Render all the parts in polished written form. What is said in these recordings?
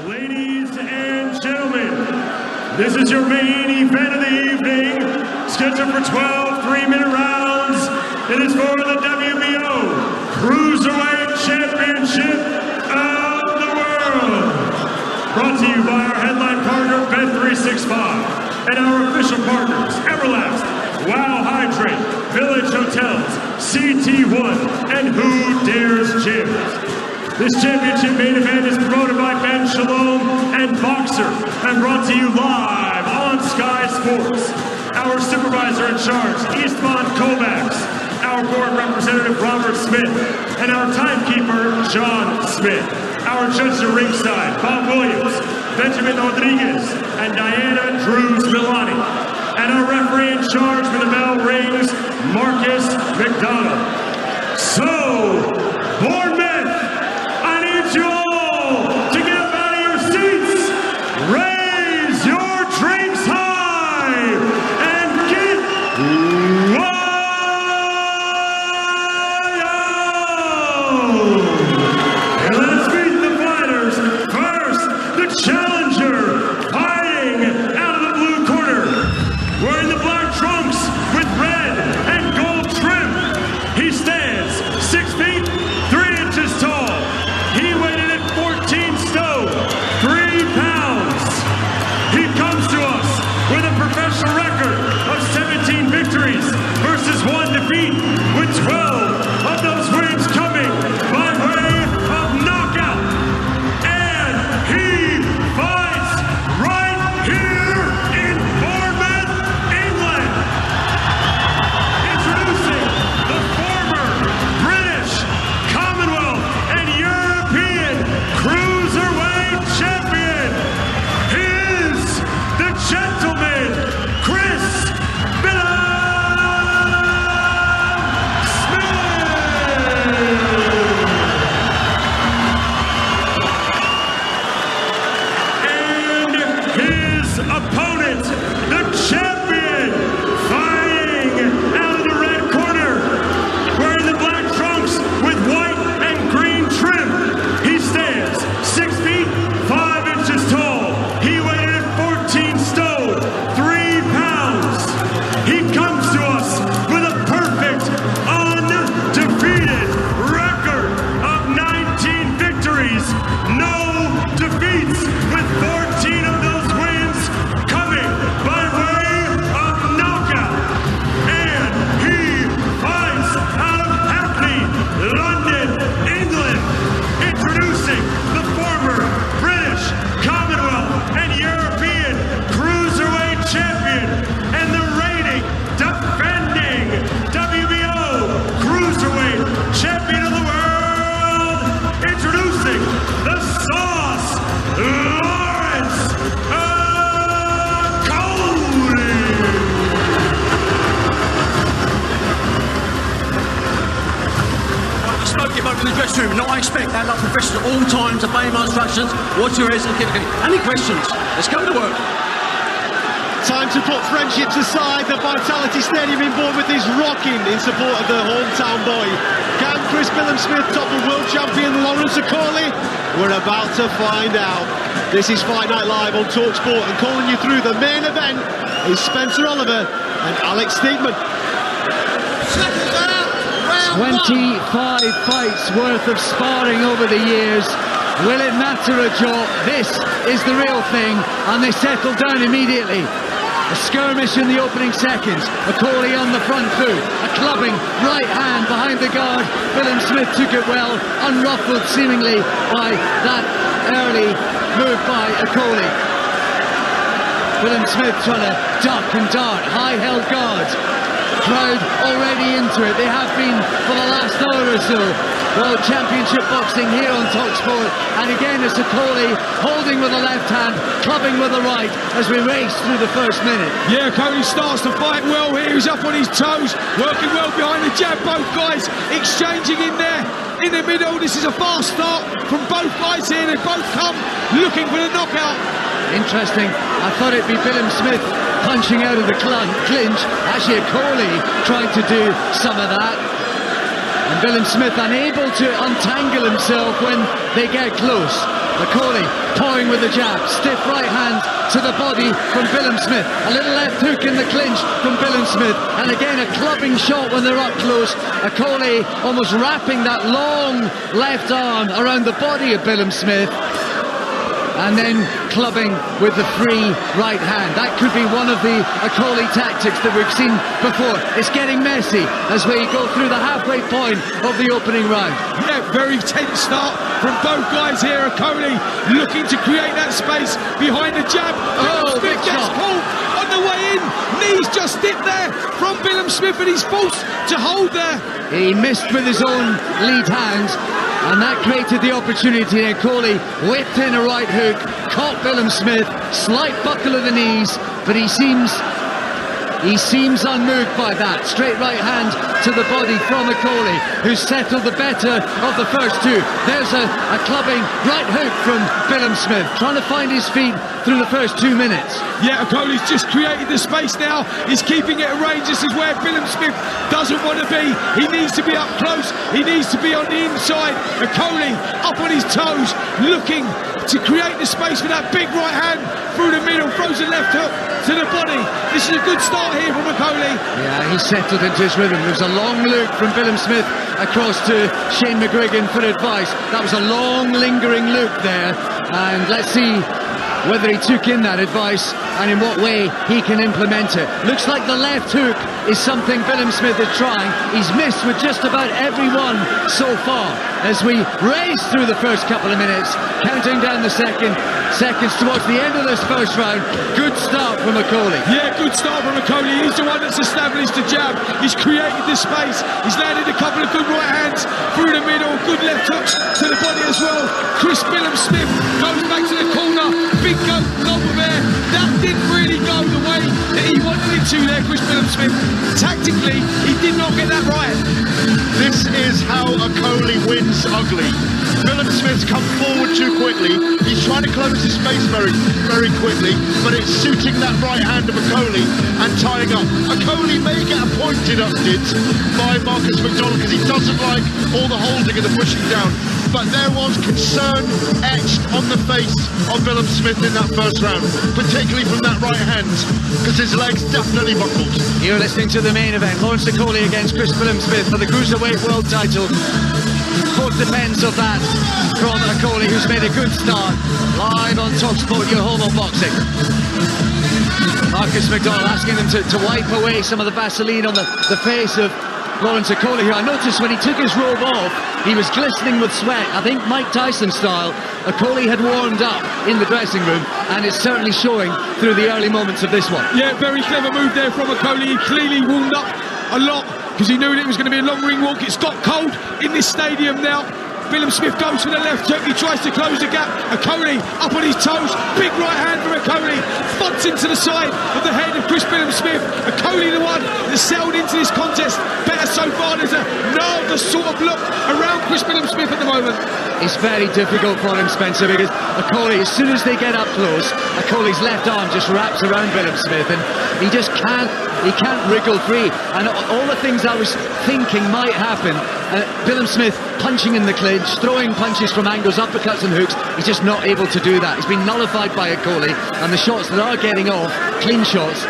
Ladies and gentlemen, this is your main event of the evening, scheduled for 12 3-minute rounds. It is for the WBO Cruiserweight Championship of the World. Brought to you by our headline partner, Bet365, and our official partners, Everlast, Wow Hydrate, Village Hotels, CT1, and Who Dares Gyms. This championship main event is promoted by Ben Shalom and Boxer and brought to you live on Sky Sports. Our supervisor in charge, Eastmont Kovacs, our board representative, Robert Smith, and our timekeeper, John Smith. Our judges at ringside, Bob Williams, Benjamin Rodriguez, and Diana Drews Milani. And our referee in charge when the bell rings, Marcus McDonald. So, Bournemouth, I need you all to get up out of your seats, raise your drinks high, and get wild! And let's meet the fighters. First, the challenger, fighting out of the blue corner, wearing the black trunks with red and gold trim. He stands 6 feet, 3 inches tall. He weighed in at 14 stone, 3 pounds. He comes to us with a professional record of 17 victories versus 1 defeat, with 12 of those wins coming by way of knockout. And he fights right here in Bournemouth, England. Introducing the former British, Commonwealth, and European Cruiserweight Champion. He is the gentleman, Chris Billam-Smith. And his opponent, the champion, fighting out of the red corner, wearing the black trunks with white and green trim. He stands 6 feet, 5 inches tall. He weighed in at 14 stone, 3 pounds. He comes to us with a perfect, undefeated record of 19 victories, no defeats, with 14 of those wins coming by way of knockout. And he fights out of Hackney, London, England. Introducing the former British, Commonwealth, and European Cruiserweight Champion and the reigning, defending WBO Cruiserweight Champion of the World. Introducing the Sauce, Lawrence Okolie. You spoke him over in the dressing room. Now I expect that like professionals at all times, obey my instructions, watch your ears and keep it. Any questions? Let's go to work. Time to put friendships aside. The Vitality Stadium in Bournemouth is rocking in support of the hometown boy. Can Chris Billam-Smith topple world champion Lawrence Okolie? We're about to find out. This is Fight Night Live on Talksport, and calling you through the main event is Spencer Oliver and Alex Steedman. 25 fights worth of sparring over the years. Will it matter a jot? This is the real thing, and they settle down immediately. A skirmish in the opening seconds. Okolie on the front foot. A clubbing right hand behind the guard. Billam-Smith took it well, unruffled seemingly by that early move by Okolie. Billam-Smith trying to duck and dart. High held guard. Crowd already into it. They have been for the last hour or so. World Championship Boxing here on Talksport. And again it's Okolie holding with the left hand, clubbing with the right as we race through the first minute. Yeah, Okolie starts to fight well here. He's up on his toes, working well behind the jab. Both guys exchanging in there. In the middle, this is a fast start from both guys here. They both come looking for the knockout. Interesting. I thought it'd be Billam-Smith punching out of the clinch. Actually, Okolie trying to do some of that. And Billam-Smith unable to untangle himself when they get close. Okolie poised going with the jab. Stiff right hand to the body from Billam-Smith. A little left hook in the clinch from Billam-Smith. And again, a clubbing shot when they're up close. Okolie almost wrapping that long left arm around the body of Billam-Smith. And then clubbing with the free right hand. That could be one of the Okolie tactics that we've seen before. It's getting messy as we go through the halfway point of the opening round. Yeah, very tense start from both guys here. Okolie looking to create that space behind the jab. Oh, big gets shot. caught on the way in. Knees just dipped there from Billam-Smith, and he's forced to hold there. He missed with his own lead hand, and that created the opportunity. Okolie whipped in a right hook, caught Billam-Smith, slight buckle of the knees, but he seems unmoved by that. Straight right hand to the body from Okolie, who's settled the better of the first two. There's a clubbing right hook from Billam-Smith, trying to find his feet through the first 2 minutes. Yeah, Okolie's just created the space now. He's keeping it at range. This is where Billam-Smith doesn't want to be. He needs to be up close. He needs to be on the inside. Okolie up on his toes, looking to create the space for that big right hand through the middle. Throws a left hook to the body. This is a good start here from Okolie. Yeah, he settled into his rhythm. There was a long loop from Billam-Smith across to Shane McGuigan for advice. That was a long, lingering loop there. And let's see whether he took in that advice and in what way he can implement it. Looks like the left hook is something Billam-Smith is trying. He's missed with just about everyone so far as we race through the first couple of minutes, counting down the seconds towards the end of this first round. Good start from Okolie. Yeah, good start from Okolie. He's the one that's established the jab. He's created the space. He's landed a couple of good right hands through the middle. Good left hooks to the body as well. Chris Billam-Smith goes back to the corner. Big go over there. That didn't really go the way that he wanted it to there, Chris Billam-Smith. Tactically, he did not get that right. This is how Okolie wins ugly. Billam-Smith's come forward too quickly. He's trying to close his space very, very quickly, but it's suiting that right hand of Okolie and tying up. Okolie may get a point deducted by Marcus McDonald because he doesn't like all the holding and the pushing down. But there was concern etched on the face of Billam-Smith in that first round, particularly from that right hand, because his legs definitely buckled. You're listening to the main event. Lawrence Okolie against Chris Billam-Smith for the Cruiserweight World title. Both defence of that from Okolie, who's made a good start. Live on Talksport, your home of boxing. Marcus McDonald asking them to wipe away some of the Vaseline on the face of Lawrence Okolie, who I noticed when he took his robe off, he was glistening with sweat. I think Mike Tyson style, Okolie had warmed up in the dressing room, and it's certainly showing through the early moments of this one. Yeah, very clever move there from Okolie. He clearly warmed up a lot because he knew that it was going to be a long ring walk. It's got cold in this stadium now. Billam-Smith goes for the left hook. He tries to close the gap. Okolie up on his toes. Big right hand from Okolie. Butts into the side of the head of Chris Billam-Smith. Okolie the one that sailed into this contest better so far. There's a nervous sort of look around Chris Billam-Smith at the moment. It's very difficult for him, Spencer, because Okolie, as soon as they get up close, Okolie's left arm just wraps around Billam-Smith, and he just can't wriggle free. And all the things I was thinking might happen, Billam-Smith punching in the clinch, throwing punches from angles, uppercuts and hooks, he's just not able to do that. He's been nullified by Okolie, and the shots that are getting off, clean shots,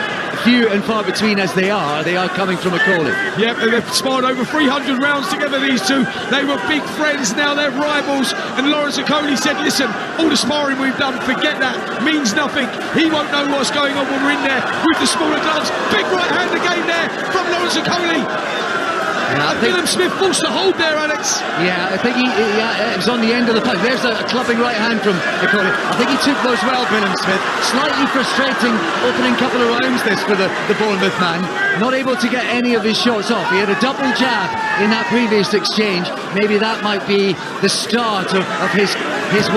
few and far between as they are coming from Okolie. Yep, they've sparred over 300 rounds together, these two. They were big friends, now they're rivals. And Lawrence Okolie said, listen, all the sparring we've done, forget that, means nothing. He won't know what's going on when we're in there with the smaller gloves. Big right hand again there from Lawrence Okolie. Yeah, Billam-Smith forced to hold there, Alex. Yeah, I think it was on the end of the punch. There's a clubbing right hand from Okolie. I think he took those well, Billam-Smith. Slightly frustrating opening couple of rounds this for the Bournemouth man. Not able to get any of his shots off. He had a double jab in that previous exchange. Maybe that might be the start of his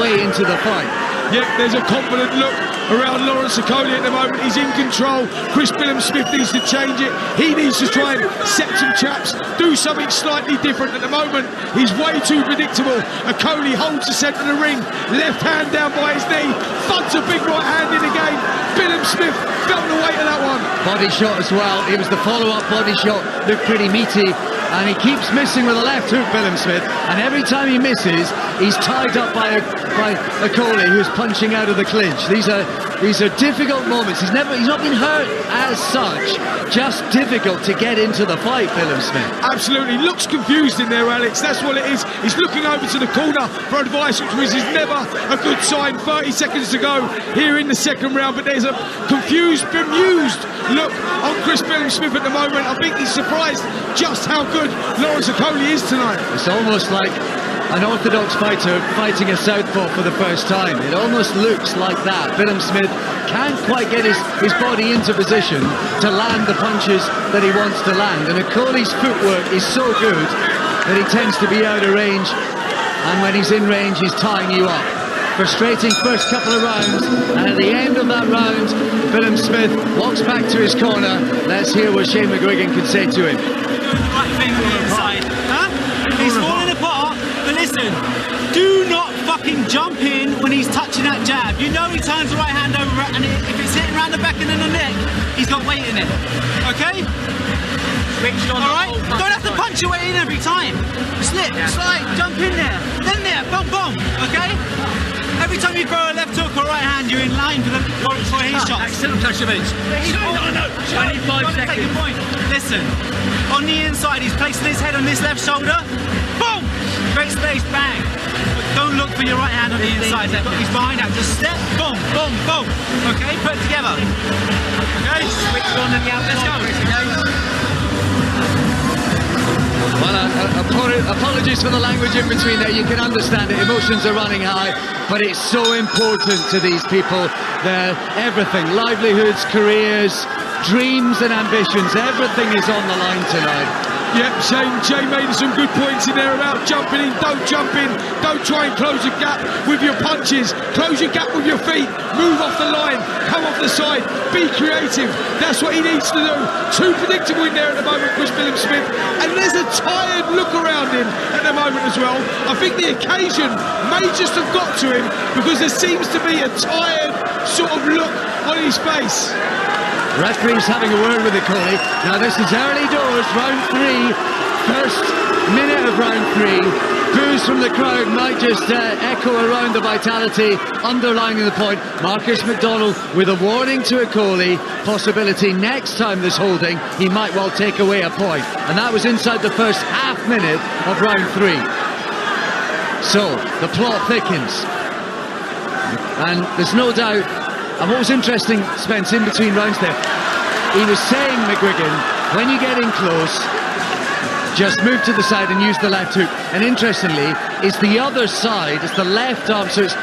way into the fight. Yeah, there's a confident look around Lawrence Okolie at the moment. He's in control. Chris Billam-Smith needs to change it. He needs to try and set some traps, do something slightly different. At the moment, he's way too predictable. Okolie holds the centre of the ring, left hand down by his knee, thuds a big right hand in again. Billam-Smith felt the weight of that one. Body shot as well. It was the follow-up body shot. Looked pretty meaty. And he keeps missing with a left hook, Billam-Smith. And every time he misses, He's tied up by Okolie, who's punching out of the clinch. These are difficult moments. He's not been hurt as such, just difficult to get into the fight, Billam-Smith. Absolutely, looks confused in there, Alex. That's what it is. He's looking over to the corner for advice, which is never a good sign. 30 seconds to go here in the second round, but there's a confused, bemused look on Chris Billam-Smith at the moment. I think he's surprised just how good Lawrence Okolie is tonight. It's almost like an orthodox fighter fighting a southpaw for the first time. It almost looks like that. Billam-Smith can't quite get his body into position to land the punches that he wants to land, and Okolie's footwork is so good that he tends to be out of range, and when he's in range he's tying you up. Frustrating first couple of rounds, and at the end of that round Billam-Smith walks back to his corner. Let's hear what Shane McGuigan can say to him. Right thing on the inside, huh? He's falling apart, but listen, do not fucking jump in when he's touching that jab. You know he turns the right hand over, and if it's hitting around the back and then the neck, he's got weight in it, okay? Alright? Don't have to punch your way in every time. Slip, slide, jump in there, then there, boom, boom, okay? Every time you throw a left hook or right hand, you're in line for his shots. Excellent, Tashavich. No, 25 seconds. Take a point. Listen, on the inside, he's placing his head on this left shoulder. Boom! Great space, bang. But don't look for your right hand on the inside there. He's behind that. Just step, boom, boom, boom. Okay, put it together. Okay, switch on to the out. Let's go. Well, apologies for the language in between there. You can understand it. Emotions are running high, but it's so important to these people. Their everything, livelihoods, careers, dreams and ambitions, everything is on the line tonight. Yep, Shane made some good points in there about jumping in. Don't jump in. Don't try and close your gap with your punches. Close your gap with your feet. Move off the line. Come off the side. Be creative. That's what he needs to do. Too predictable in there at the moment, Chris Billam-Smith. And there's a tired look around him at the moment as well. I think the occasion may just have got to him because there seems to be a tired sort of look on his face. Referee's having a word with Okolie. Now this is early doors, round 3, first minute of round 3. Boos from the crowd might just echo around the vitality, underlining the point. Marcus McDonald with a warning to Okolie, possibility next time there's holding, he might well take away a point. And that was inside the first half minute of round 3. So, the plot thickens. And there's no doubt. And what was interesting, Spence, in between rounds there, he was saying, McGuigan, when you get in close, just move to the side and use the left hook. And interestingly, it's the other side, it's the left arm, so it's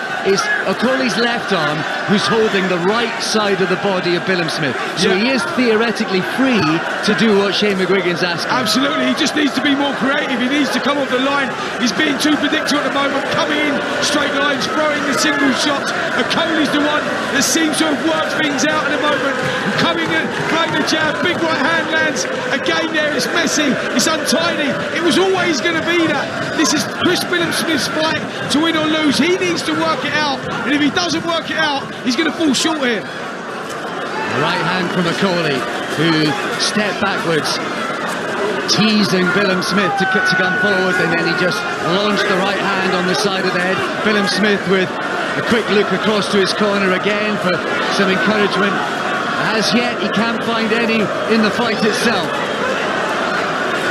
Okolie's left arm who's holding the right side of the body of Billam-Smith. So he is theoretically free to do what Shane McGuigan's asking. Absolutely, he just needs to be more creative. He needs to come off the line. He's being too predictable at the moment, coming in straight lines, throwing the single shots. Okolie's the one that seems to have worked things out at the moment. Coming in, throwing the jab, big right hand lands. Again there, it's messy, it's untidy. It was always going to be that. This is Chris Billam-Smith's fight to win or lose. He needs to work it out, and if he doesn't work it out, he's going to fall short here. The right hand from Okolie, who stepped backwards, teasing Billam-Smith to come forward, and then he just launched the right hand on the side of the head. Billam-Smith with a quick look across to his corner again for some encouragement. As yet, he can't find any in the fight itself.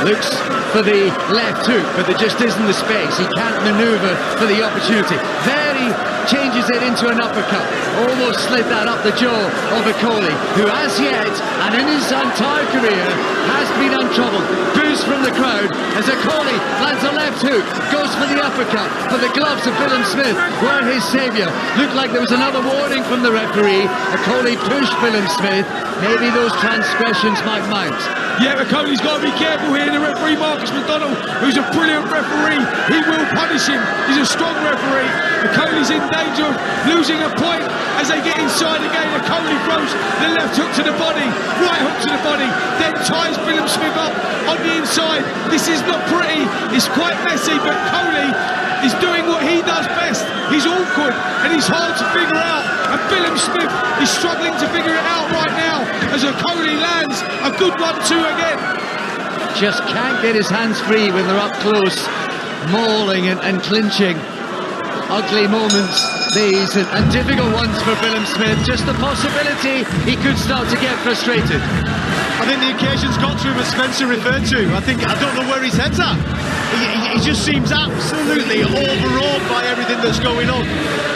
Looks for the left hook, but there just isn't the space. He can't manoeuvre for the opportunity. There he changes it into an uppercut. Almost slid that up the jaw of Okolie, who as yet, and in his entire career, has been untroubled. Boos from the crowd as Okolie lands a left hook, goes for the uppercut, but the gloves of Billam-Smith were his saviour. Looked like there was another warning from the referee. Okolie pushed Billam-Smith. Maybe those transgressions might mount. Yeah, Okolie's got to be careful here. The referee, Marcus McDonald, who's a brilliant referee, he will punish him. He's a strong referee. Okolie's in danger of losing a point as they get inside again. Okolie throws the left hook to the body, right hook to the body, then ties Billam-Smith up on the inside. This is not pretty. It's quite messy, but Okolie is doing what he does best. He's awkward and he's hard to figure out. And Billam-Smith is struggling to figure it out right now as Okolie lands a good 1-2 again. Just can't get his hands free when they're up close, mauling and clinching. ugly moments, these, and difficult ones for Billam-Smith. Just the possibility he could start to get frustrated. I think the occasion's got to him, as Spencer referred to. I don't know where his head's at. He just seems absolutely overawed by everything that's going on.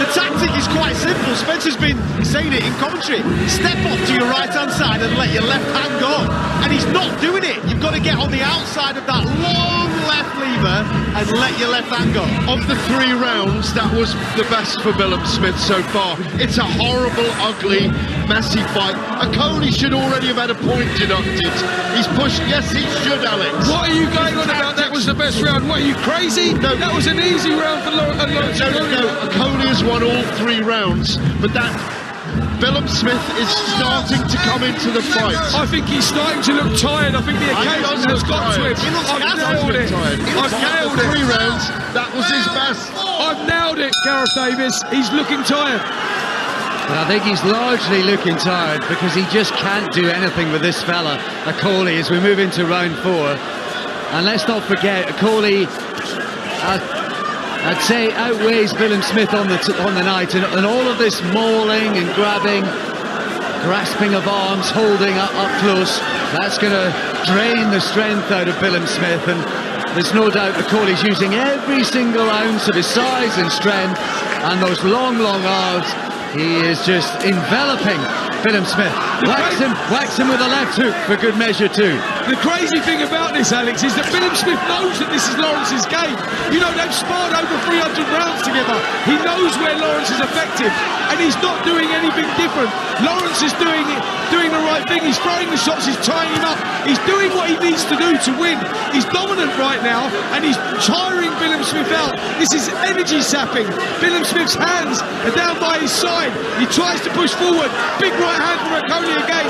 The tactic is quite simple. Spencer's been saying it in commentary. Step off to your right-hand side and let your left hand go. And he's not doing it. You've got to get on the outside of that long left lever and let your left hand go. Of the 3 rounds, that was the best for Billam-Smith so far. It's a horrible, ugly, messy fight. Okolie should already have had a point deducted. He's pushed, yes, he should, Alex. What are you going on about? That was the best round. What, are you crazy? No. That was an easy round for Lawrence. No, Okolie has won all 3 rounds, but that Billam-Smith is starting to come into the fight. I think he's starting to look tired. I think the occasion has got to him. I've nailed it. I've nailed it. 3 rounds, that was his best. I've nailed it, Gareth Davis. He's looking tired. But I think he's largely looking tired because he just can't do anything with this fella, Okolie, as we move into round 4. And let's not forget, Okolie, I'd say, outweighs Billam-Smith on the night, and all of this mauling and grabbing, grasping of arms, holding up close, that's going to drain the strength out of Billam-Smith, and there's no doubt Okolie's using every single ounce of his size and strength, and those long arms. He is just enveloping Billam-Smith. Whacks him with a left hook for good measure too. The crazy thing about this, Alex, is that Billam-Smith knows that this is Lawrence's game. You know, they've sparred over 300 rounds together. He knows where Lawrence is effective, and he's not doing anything different. Lawrence is doing the right thing. He's throwing the shots, he's tying him up. He's doing what he needs to do to win. He's dominant right now, and he's tiring Billam-Smith out. This is energy sapping. Billam-Smith's hands are down by his side. He tries to push forward. Big right hand from Okolie again.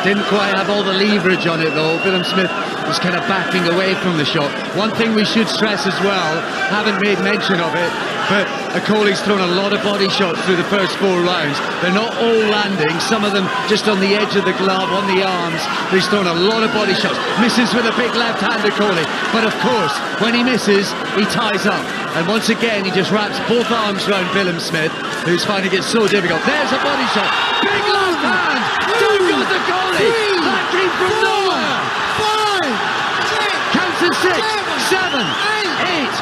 Didn't quite have all the leverage on it though. Billam-Smith was kind of backing away from the shot. One thing we should stress as well, haven't made mention of it, but Okolie's thrown a lot of body shots through the first 4 rounds. They're not all landing, some of them just on the edge of the glove, on the arms. He's thrown a lot of body shots. Misses with a big left hand, Okolie. But of course, when he misses, he ties up. And once again, he just wraps both arms around Billam-Smith, who's finding it so difficult. There's a body shot. Big left hand. Down goes Okolie. That came from nowhere. 5, 6, counts to 6, 7, 8.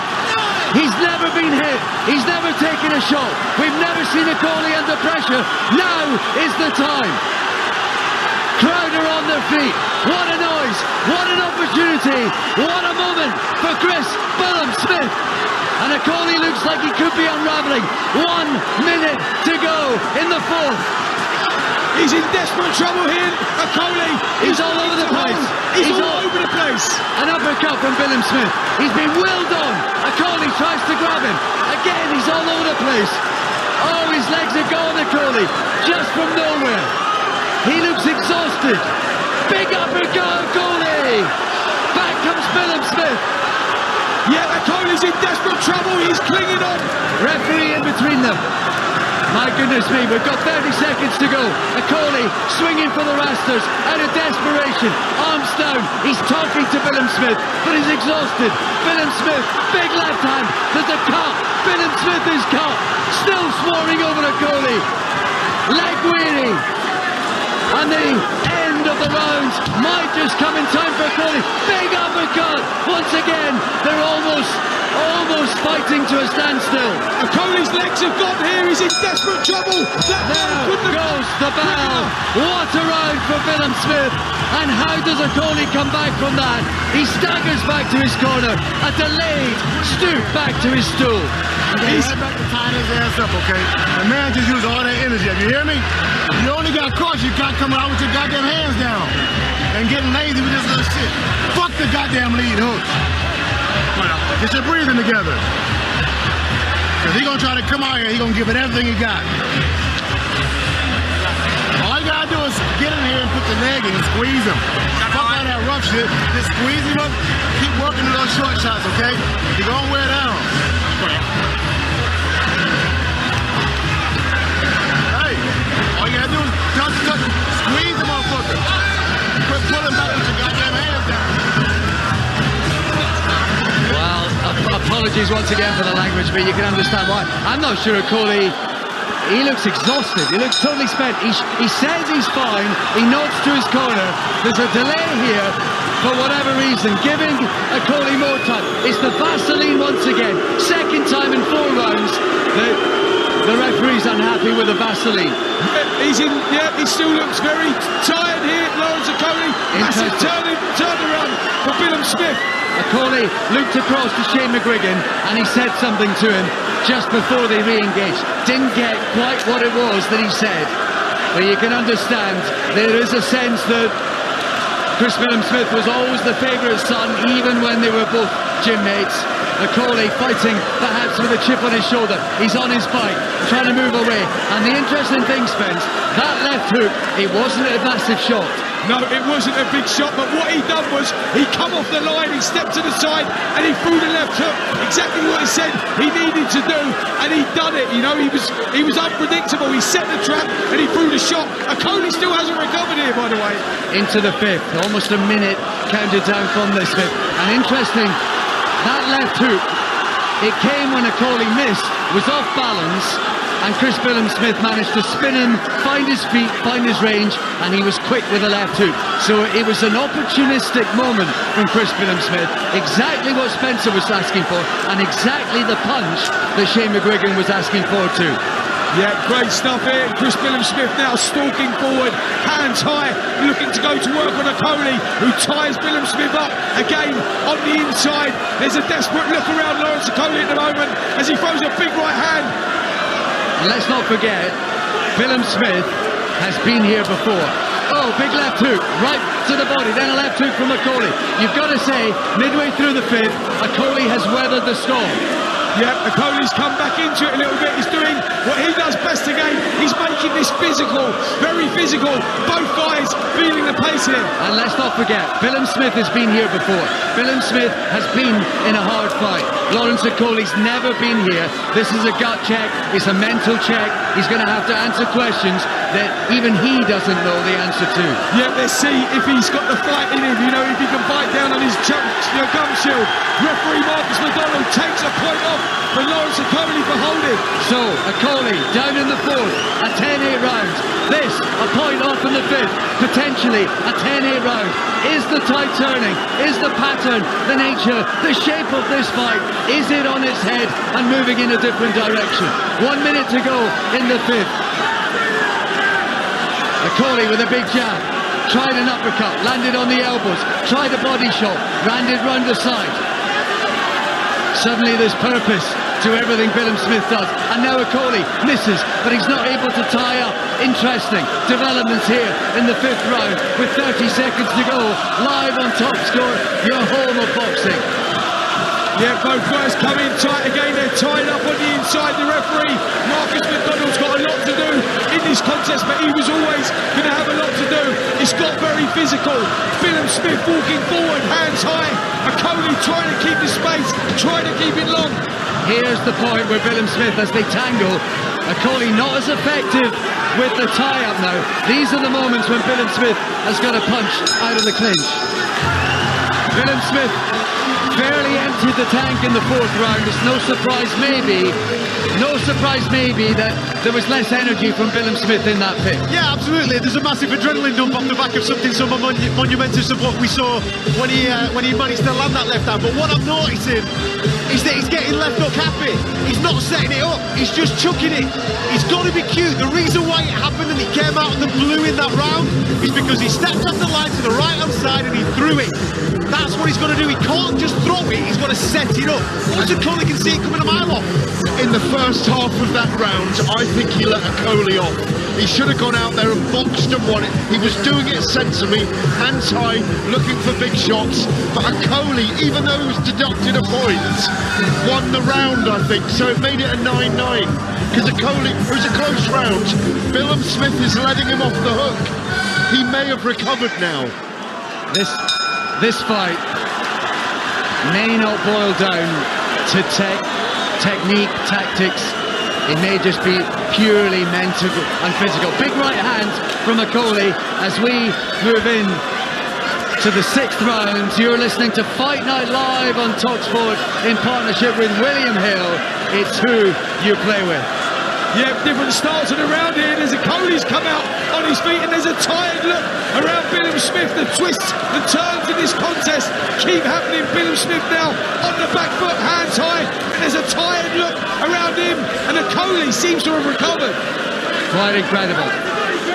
He's never been hit. He's never taken a shot. We've never seen Okolie under pressure. Now is the time. Crowd are on their feet. What a noise. What an opportunity. What a moment for Chris Billam-Smith. And Okolie looks like he could be unravelling. 1 minute to go in the 4th. He's in desperate trouble here. Okolie. He's all over the place. He's all over the place. An uppercut from Billam-Smith. He's been willed on. Okolie tries to grab him. Again, he's all over the place. Oh, his legs are gone, Okolie. Just from nowhere. He looks exhausted. Big uppercut, Okolie. Back comes Billam-Smith. Yeah, Okolie's in desperate trouble. He's clinging on. Referee in between them. My goodness me, we've got 30 seconds to go. Okolie swinging for the rafters out of desperation. Arms down. He's talking to Billam-Smith, but he's exhausted. Billam-Smith, big left hand. There's a cut. Billam-Smith is cut. Still swarming over Okolie. Leg weary. And the end of the rounds might just come in time for Okolie. Big uppercut. Once again, they're almost fighting to a standstill. Okolie's legs have gone here. He's in desperate trouble. There goes the bell. What a round for Billam-Smith. And how does Okolie come back from that? He staggers back to his corner. A delayed stoop back to his stool. He's right back to tying his ass up, okay? The man just used all that energy. You hear me? You only got caught. You got coming out with your goddamn hands down and getting lazy with this little shit. Fuck the goddamn lead hook. Get your breathing together. Cause he gonna try to come out here. He gonna give it everything he got. All you gotta do is get in here and put the leg in and squeeze him. Fuck all that rough shit. Just squeeze him up. Keep working those short shots, okay? You're gonna wear down. Hey, all you gotta do is touch, squeeze the motherfucker. Quit pulling back with your goddamn hands down. Well, apologies Apologies once again for the language, but you can understand why. I'm not sure Okolie, he looks exhausted, he looks totally spent. He says he's fine, he nods to his corner. There's a delay here for whatever reason, giving Okolie more time. It's the Vaseline once again, second time in 4 rounds. The referee's unhappy with the Vaseline. He still looks very tired here, Lawrence Okolie. Massive turnaround for Billam-Smith. Okolie looked across to Shane McGuigan and he said something to him just before they re-engaged. Didn't get quite what it was that he said, but you can understand there is a sense that Chris Billam-Smith was always the favourite son, even when they were both gym mates. Okolie fighting perhaps with a chip on his shoulder. He's on his bike, trying to move away. And the interesting thing, Spence, that left hook, it wasn't a massive shot. No, it wasn't a big shot, but what he done was he come off the line, he stepped to the side and he threw the left hook. Exactly what he said he needed to do, and he done it. You know, he was unpredictable. He set the trap and he threw the shot. Okolie still hasn't recovered here, by the way. Into the 5th, almost a minute counted down from this 5th. And interesting, that left hook, it came when Okolie missed, was off balance, and Chris Billam-Smith managed to spin him, find his feet, find his range, and he was quick with the left hook. So it was an opportunistic moment from Chris Billam-Smith, exactly what Spencer was asking for, and exactly the punch that Shane McGuigan was asking for too. Yeah, great stuff here. Chris Billam-Smith now stalking forward, hands high, looking to go to work on Okolie, who ties Billam-Smith up again on the inside. There's a desperate look around Lawrence Okolie at the moment as he throws a big right hand. And let's not forget, Billam-Smith has been here before. Oh, big left hook, right to the body, then a left hook from Okolie. You've got to say, midway through the 5th, Okolie has weathered the storm. Yeah, Okolie's come back into it a little bit. He's doing what he does best again. He's making this physical, very physical. Both guys feeling the pace here. And let's not forget, Billam-Smith has been here before. Billam-Smith has been in a hard fight. Lawrence Okolie's never been here. This is a gut check. It's a mental check. He's going to have to answer questions that even he doesn't know the answer to. Yeah, let's see if he's got the fight in him. You know, if he can fight down on his gum shield. Referee Marcus McDonald takes a point off for Lawrence Okolie for holding. So, Okolie down in the 4th, a 10-8 round. This, a point off in the 5th, potentially a 10-8 round. Is the tide turning? Is the pattern, the nature, the shape of this fight, is it on its head and moving in a different direction? 1 minute to go in the 5th. Okolie with a big jab, tried an uppercut, landed on the elbows, tried a body shot, landed round the side. Suddenly there's purpose to everything Billam-Smith does, and now Okolie misses, but he's not able to tie up. Interesting developments here in the 5th round with 30 seconds to go, live on Talksport, your home of boxing. Yeah, both guys come in tight again. They're tied up on the inside. The referee, Marcus McDonald's got a lot to do in this contest, but he was always going to have a lot to do. It's got very physical. Billam-Smith walking forward, hands high. Okolie trying to keep the space, trying to keep it long. Here's the point where Billam-Smith, as they tangle, Okolie not as effective with the tie-up now. These are the moments when Billam-Smith has got a punch out of the clinch. Billam-Smith fairly emptied the tank in the 4th round. It's no surprise maybe that there was less energy from Billam-Smith in that 5th. Yeah, absolutely. There's a massive adrenaline dump off the back of something so monumentous of what we saw when he managed to land that left hand. But what I'm noticing is that he's getting left hook happy. He's not setting it up. He's just chucking it. He's got to be cute. The reason why it happened and he came out of the blue in that round is because he stepped off the line to the right-hand side and he threw it. That's what he's got to do. He can't just throw it. He's got to set it up. Lawrence Okolie can see it coming a mile off. In the first half of that round, I think he let Okolie off. He should have gone out there and boxed and won it. He was doing it sensibly, hands high, looking for big shots. But Okolie, even though he was deducted a point, won the round, I think. So it made it a 9-9. Because Okolie, it was a close round. Billam-Smith is letting him off the hook. He may have recovered now. This fight may not boil down to technique, tactics. It may just be purely mental and physical. Big right hand from Okolie as we move in to the 6th round. You're listening to Fight Night Live on Talksport in partnership with William Hill. It's who you play with. Yeah, different starts of the round here. There's Okolie's come out on his feet, and there's a tired look around Billam-Smith. The twists and turns in this contest keep happening. Billam-Smith now on the back foot, hands high, and there's a tired look around him, and Okolie seems to have recovered. Quite incredible.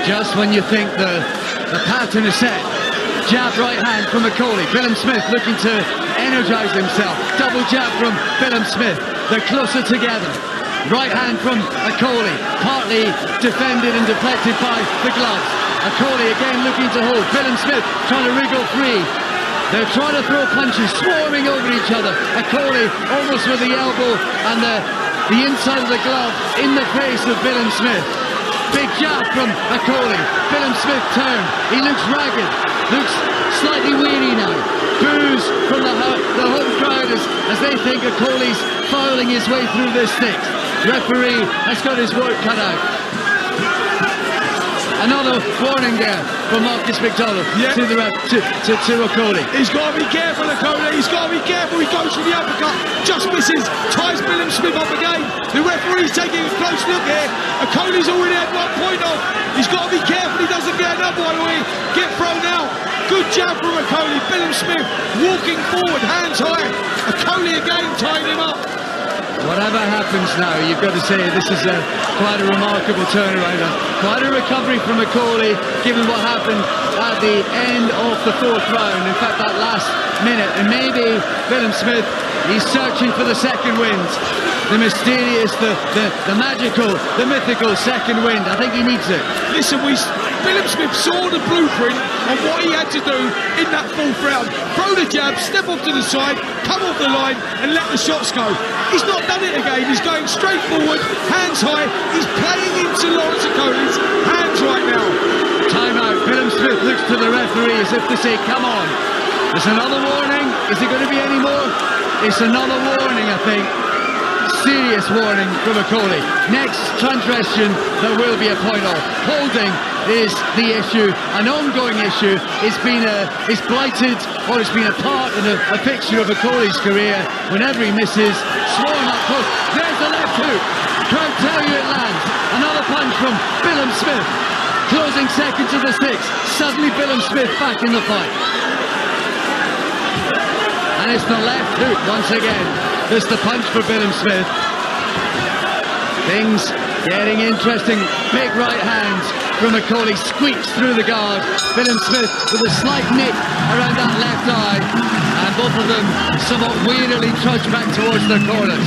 Just when you think the pattern is set, jab right hand from Okolie. Billam-Smith looking to energise himself. Double jab from Billam-Smith. They're closer together. Right hand from Okolie, partly defended and deflected by the gloves. Okolie again looking to hold. Billam-Smith trying to wriggle free. They're trying to throw punches, swarming over each other. Okolie almost with the elbow and the inside of the glove in the face of Billam-Smith. Big jab from Okolie. Billam-Smith turned. He looks ragged, looks slightly weary now. Boos from the home crowd as they think Okolie's fouling his way through this 6th. Referee has got his work cut out. Another warning there from Marcus McDonald to Okolie. He's got to be careful, Okolie. He's got to be careful. He goes for the uppercut, just misses, ties Billam-Smith up again. The referee's taking a close look here. Okolie's already had 1 point off. He's got to be careful he doesn't get another one away. Get thrown out. Good jab from Okolie. Billam-Smith walking forward, hands high. Okolie again tying him up. Whatever happens now, you've got to say this is quite a remarkable turnaround. Quite a recovery from Okolie, given what happened at the end of the 4th round. In fact, that last minute. And maybe Billam-Smith, he's searching for the second wind. The mysterious, the magical, the mythical second wind. I think he needs it. Listen, Billam-Smith saw the blueprint on what he had to do in that 4th round. Throw the jab, step off to the side, come off the line and let the shots go. He's not done it again. He's going straight forward, hands high. He's playing into Lawrence Okolie's hands right now. Time out. Billam-Smith looks to the referee as if to say, come on. There's another warning. Is there going to be any more? It's another warning, I think. Serious warning from Okolie. Next transgression, there will be a point off. Holding is the issue, an ongoing issue. It's blighted, or it's been a part of a picture of Okolie's career. Whenever he misses, swarm up close. There's the left hook. Can't tell you it lands. Another punch from Billam-Smith. Closing seconds of the 6th. Suddenly Billam-Smith back in the fight. And it's the left hook once again. There's the punch for Billam-Smith. Things getting interesting. Big right hand from Okolie, squeaks through the guard. Billam-Smith with a slight nick around that left eye. And both of them somewhat wearily trudge back towards their corners.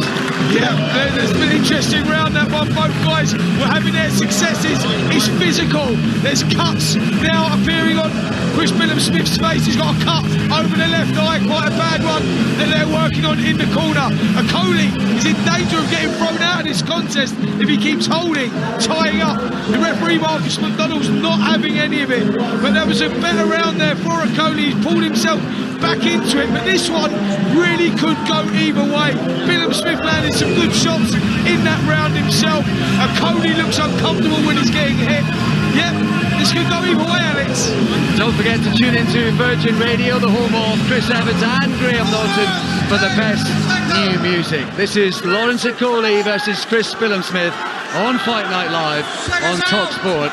Yeah, there's been an interesting round, that one. Both guys were having their successes. It's physical. There's cuts now appearing on Chris Billam-Smith's face. He's got a cut over the left eye, quite a bad one that they're working on in the corner. Okolie is in danger of getting thrown out of this contest if he keeps holding, tying up. The referee, Marcus McDonald's, not having any of it. But there was a better round there for Okolie. He's pulled himself back into it, but this one really could go either way. Billam-Smith landed some good shots in that round himself. Okolie looks uncomfortable when he's getting hit. Yep, this could go either way, Alex. Don't forget to tune into Virgin Radio, the home of Chris Evans and Graham Norton, for the best new music. This is Lawrence Okolie versus Chris Billam-Smith on Fight Night Live on Talksport.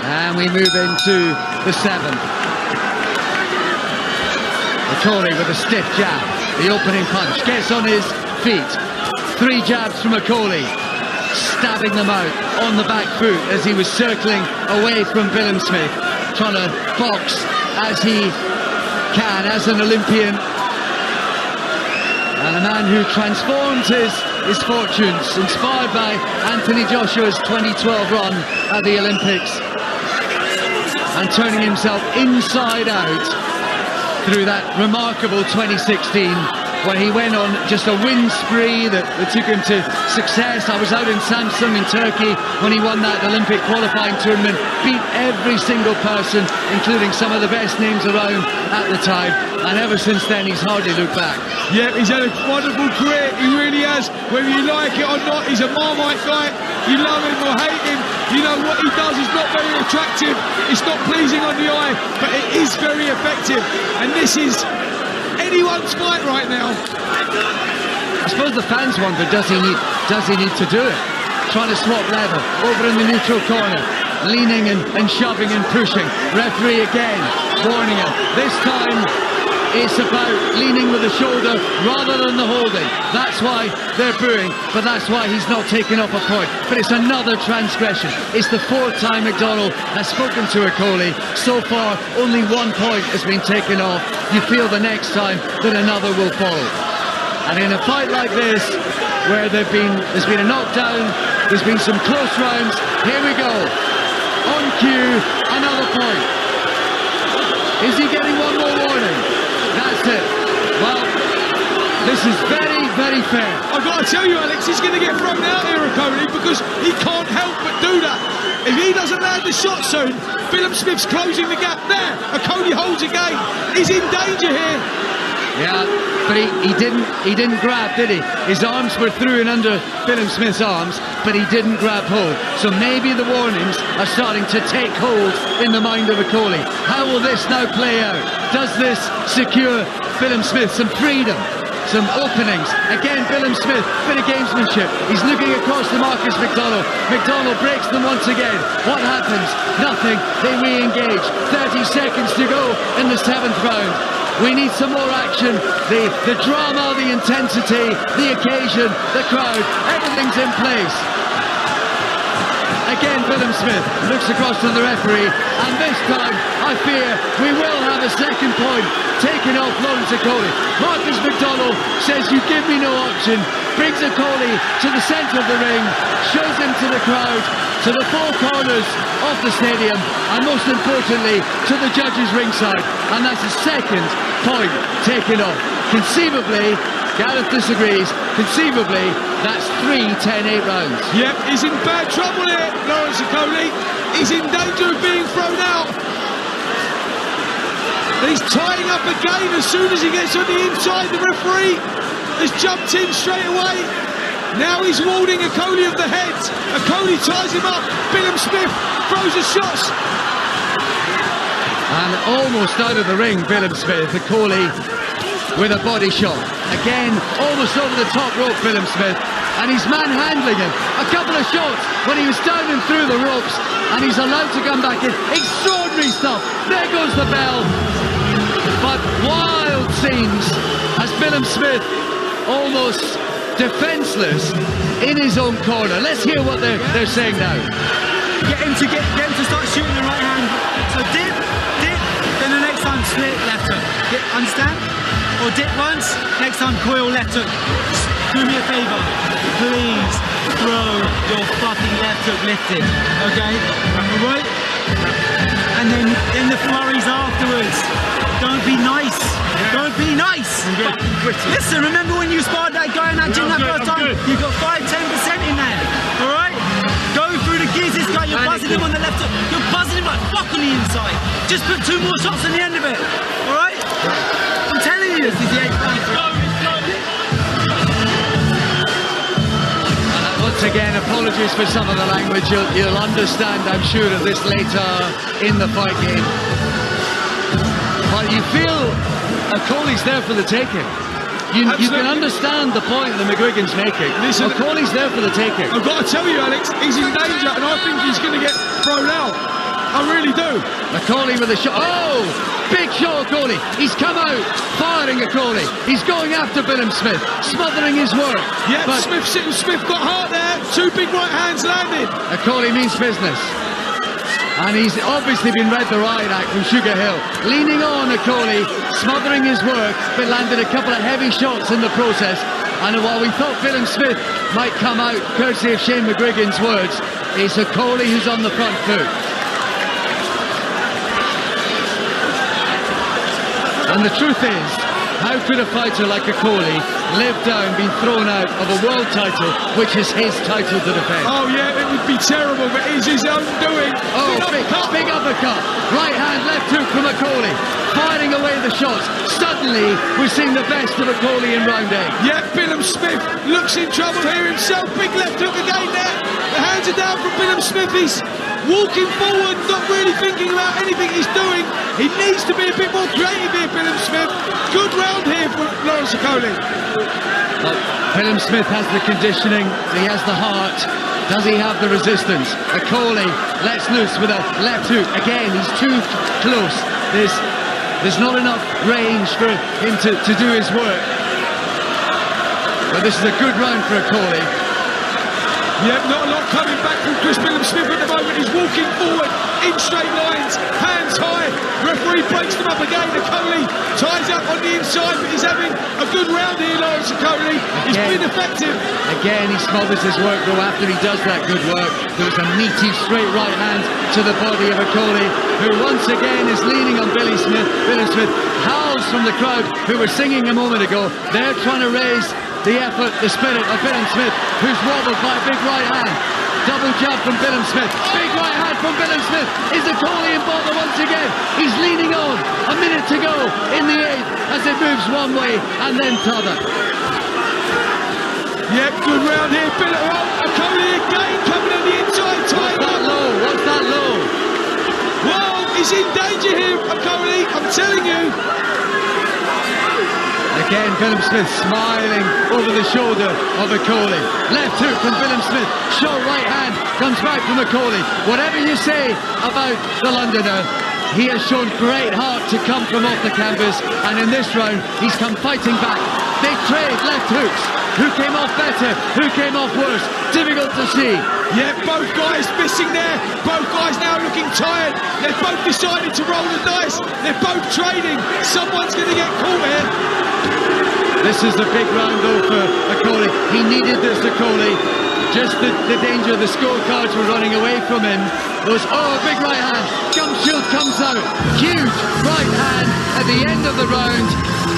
And we move into the 7th. Okolie with a stiff jab, the opening punch, gets on his feet. 3 jabs from Okolie, stabbing them out on the back foot as he was circling away from Billam-Smith, trying to box as he can, as an Olympian. And a man who transformed his fortunes, inspired by Anthony Joshua's 2012 run at the Olympics, and turning himself inside out through that remarkable 2016 when he went on just a win spree that took him to success. I was out in Samsun in Turkey when he won that Olympic qualifying tournament, beat every single person, including some of the best names around at the time, and ever since then he's hardly looked back. Yeah, he's had a wonderful career, he really has. Whether you like it or not, he's a Marmite guy. You love him or hate him. You know what he does is not very attractive. It's not pleasing on the eye, but it is very effective. And this is anyone's fight right now. I suppose the fans wonder, does he need to do it? Trying to swap level over in the neutral corner, leaning and shoving and pushing. Referee again warning him. This time it's about leaning with the shoulder rather than the holding. That's why they're booing, but that's why he's not taking off a point. But it's another transgression. It's the fourth time McDonnell has spoken to Okolie. So far, only 1 point has been taken off. You feel the next time that another will follow. And in a fight like this, where there's been a knockdown, there's been some close rounds, here we go. On cue, another point. Is he getting one more warning? That's it. Well, this is very, very fair. I've got to tell you, Alex, he's going to get thrown out here, Okolie, because he can't help but do that. If he doesn't land the shot soon, Billam-Smith's closing the gap there. Okolie holds again. He's in danger here. Yeah, but he didn't grab, did he? His arms were through and under Billam-Smith's arms, but he didn't grab hold. So maybe the warnings are starting to take hold in the mind of Okolie. How will this now play out? Does this secure Billam-Smith some freedom, some openings? Again, Billam-Smith, bit of gamesmanship. He's looking across to Marcus McDonnell. McDonnell breaks them once again. What happens? Nothing. They re-engage. 30 seconds to go in the 7th round. We need some more action. The drama, the intensity, the occasion, the crowd, everything's in place. Again, Billam-Smith looks across to the referee, and this time, I fear, we will have a second point taken off Lawrence Okolie. Marcus McDonnell says, you give me no option, brings Okolie to the centre of the ring, shows him to the crowd, to the four corners of the stadium, and most importantly, to the judges' ringside. And that's the second point taken off. Conceivably, Gareth disagrees, conceivably, that's 3 10-8 rounds. Yep, he's in bad trouble here, Lawrence Okolie. He's in danger of being thrown out. He's tying up again as soon as he gets on the inside. The referee has jumped in straight away. Now he's warding Okolie of the head. Okolie ties him up. Billam-Smith throws the shots. And almost out of the ring, Billam-Smith. Okolie with a body shot. Again, almost over the top rope, Billam-Smith. And he's manhandling him. A couple of shots when he was down and through the ropes. And he's allowed to come back in. Extraordinary stuff. There goes the bell. But wild scenes as Billam-Smith almost defenseless in his own corner. Let's hear what they're saying now. Get him to start shooting the right hand. So dip, then the next time split left hook. Understand? Or dip once, next time coil left hook. Do me a favour, please throw your fucking left hook lifted, okay? Alright? And then the flurries afterwards. Don't be nice. Don't be nice. Listen, remember when you sparred that guy in that gym that first time? You got 5-10% in there. Alright? Go through the gears, this guy, you're buzzing him on the left hook. You're buzzing him like fuck on the inside. Just put 2 more shots on the end of it. Alright? I'm telling you, this is the 8th round. Once again, apologies for some of the language. You'll understand, I'm sure, of this later in the fight game. But you feel Okolie's there for the taking. You can understand the point that McGuigan's making. Listen, Okolie's there for the taking. I've got to tell you, Alex, he's in danger, and I think he's going to get thrown out. I really do. Okolie with a shot. Oh! Big shot, Okolie. He's come out, firing Okolie. He's going after Billam-Smith, smothering his work. Yeah, but Smith got heart there. 2 big right hands landed. Okolie means business. And he's obviously been read the riot act from Sugar Hill. Leaning on Okolie, smothering his work, but landed a couple of heavy shots in the process. And while we thought Billam-Smith might come out, courtesy of Shane McGuigan's words, it's Okolie who's on the front foot. And the truth is, How could a fighter like Okolie live down, being thrown out of a world title, which is his title to defend? Oh yeah, it would be terrible, but it's his own doing. Oh, big uppercut. Right hand, left hook from Okolie. Firing away the shots. Suddenly, we're seeing the best of Okolie in round 8. Yeah, Billam-Smith looks in trouble here himself. Big left hook again there. The hands are down from Billam-Smith. He's walking forward, not really thinking about anything he's doing. He needs to be a bit more creative here, Billam-Smith. Good round here for Lawrence Okolie. Billam-Smith has the conditioning, he has the heart. Does he have the resistance? Okolie lets loose with a left hook. Again, he's too close. There's not enough range for him to do his work. But this is a good round for Okolie. Yeah, not a lot coming back from Chris Billam-Smith at the moment. He's walking forward in straight lines, hands high. Referee breaks them up again. Okolie ties up on the inside, but he's having a good round here, Lawrence Okolie. He's been effective. Again, he smothers his work, though, after he does that good work. There was a meaty straight right hand to the body of Okolie, who once again is leaning on Billam-Smith. Howls from the crowd who were singing a moment ago. They're trying to raise the effort, the spirit of Billam-Smith, who's wobbled by a big right hand. Double jab from Billam-Smith. Big right hand from Billam-Smith. Is Okolie in bother once again? He's leaning on. A minute to go in the 8th as it moves one way and then t'other. Yeah, good round here. Okolie again coming on the inside. What's that low? What's that low? Well, he's in danger here, Okolie. I'm telling you. Again, Billam-Smith smiling over the shoulder of Okolie. Left hook from Billam-Smith. Short right hand comes back from Okolie. Whatever you say about the Londoner, he has shown great heart to come from off the canvas, and in this round, he's come fighting back. They trade left hooks. Who came off better? Who came off worse? Difficult to see. Yeah, both guys missing there. Both guys now looking tired. They've both decided to roll the dice. They're both trading. Someone's going to get caught here. This is a big round though for Okolie. He needed this, Okolie. Just the danger, the scorecards were running away from him. Big right hand. Gum shield comes out. Huge right hand at the end of the round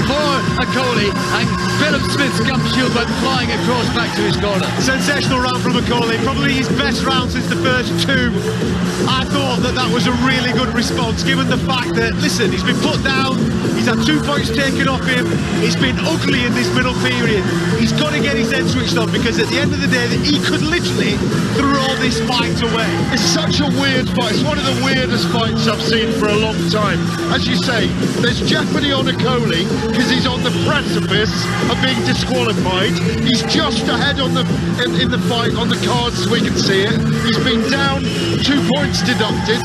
for Okolie, and Billam-Smith's gum shield went flying across back to his corner. Sensational round from Okolie, probably his best round since the first 2. I thought that was a really good response, given the fact that, listen, he's been put down, he's had 2 points taken off him, it's been ugly in this middle period. He's got to get his head switched on, because at the end of the day, he could literally throw this fight away. It's such a weird fight. It's one of the weirdest fights I've seen for a long time. As you say, there's jeopardy on Okolie because he's on the precipice of being disqualified. He's just ahead on in the fight on the cards, so we can see it. He's been down, 2 points deducted.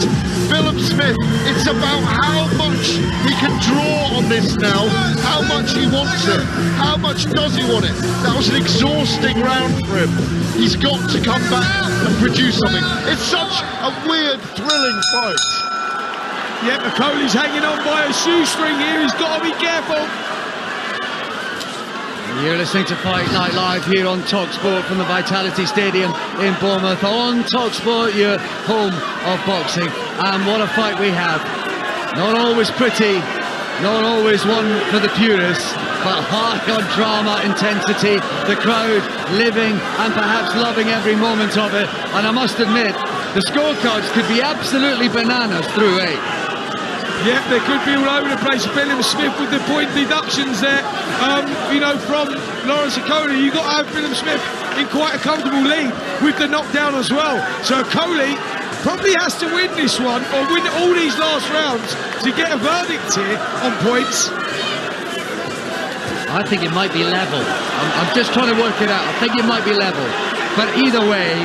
Billam-Smith, it's about how much he can draw on this now, how much he wants it, how much does he want it. That was an exhausting round for him. He's got to come back and produce something. It's such a weird, thrilling fight. Yep, Okolie's hanging on by a shoestring here. He's got to be careful. You're listening to Fight Night Live here on Talksport from the Vitality Stadium in Bournemouth. On Talksport, your home of boxing. And what a fight we have. Not always pretty, not always one for the purists, but high on drama, intensity, the crowd living and perhaps loving every moment of it. And I must admit, the scorecards could be absolutely bananas through 8. Yep, they could be all over the place. Billam-Smith with the point deductions there, from Lawrence Okolie. You've got to have Billam-Smith in quite a comfortable lead with the knockdown as well. So Okolie probably has to win this one, or win all these last rounds to get a verdict here on points. I think it might be level. I'm just trying to work it out. I think it might be level. But either way,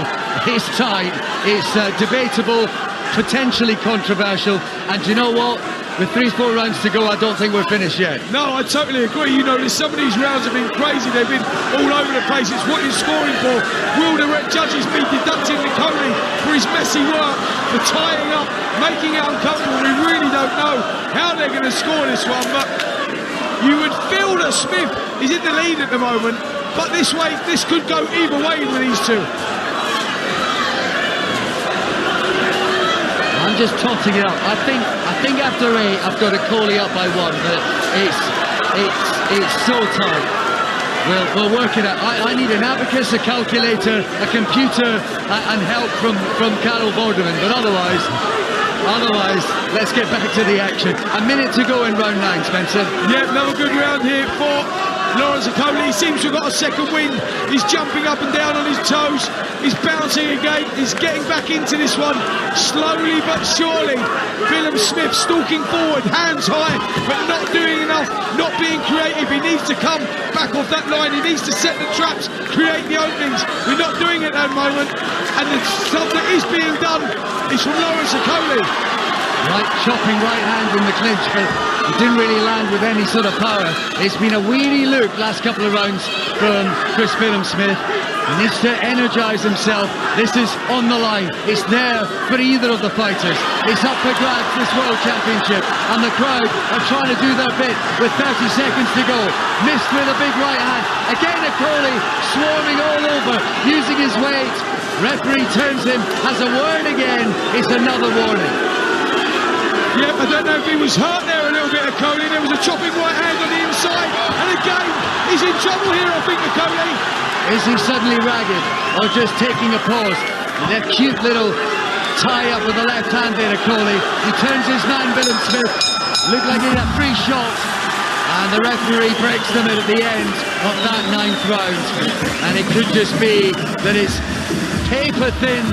it's tight. It's debatable, potentially controversial. And do you know what? With 3-4 rounds to go, I don't think we're finished yet. No, I totally agree. You know, some of these rounds have been crazy. They've been all over the place. It's what you're scoring for. Will the judges be deducting Okolie for his messy work, for tying up, making it uncomfortable? We really don't know how they're going to score this one, but you would feel that Smith is in the lead at the moment, but this could go either way with these two. I'm just totting it up. I think after 8, I've got Okolie up by 1, but it's It's so tight. We'll work it out. I need an abacus, a calculator, a computer, and help from Carol Vorderman. But otherwise, let's get back to the action. A minute to go in round 9, Spencer. Yeah, another good round here for Lawrence Okolie. He seems to have got a second wind. He's jumping up and down on his toes. He's bouncing again. He's getting back into this one slowly but surely. Billam-Smith stalking forward, hands high, but not doing enough, not being creative. He needs to come back off that line. He needs to set the traps, create the openings. We're not doing it at the moment. And the stuff that is being done is from Lawrence Okolie. Right, chopping right hand in the clinch, but he didn't really land with any sort of power. It's been a weary look last couple of rounds from Chris Billam-Smith. He needs to energise himself. This is on the line. It's there for either of the fighters. It's up for grabs, this World Championship, and the crowd are trying to do their bit with 30 seconds to go. Missed with a big right hand. Again, Okolie swarming all over, using his weight. Referee turns him, has a word again. It's another warning. Yep, I don't know if he was hurt there a little bit, Okolie. There was a chopping right hand on the inside, and again, he's in trouble here, I think, Okolie. Is he suddenly ragged, or just taking a pause? That cute little tie-up with the left hand there, Okolie. He turns his man, Billam-Smith. Looked like he had a free shot, and the referee breaks them at the end of that 9th round. And it could just be that it's paper-thin,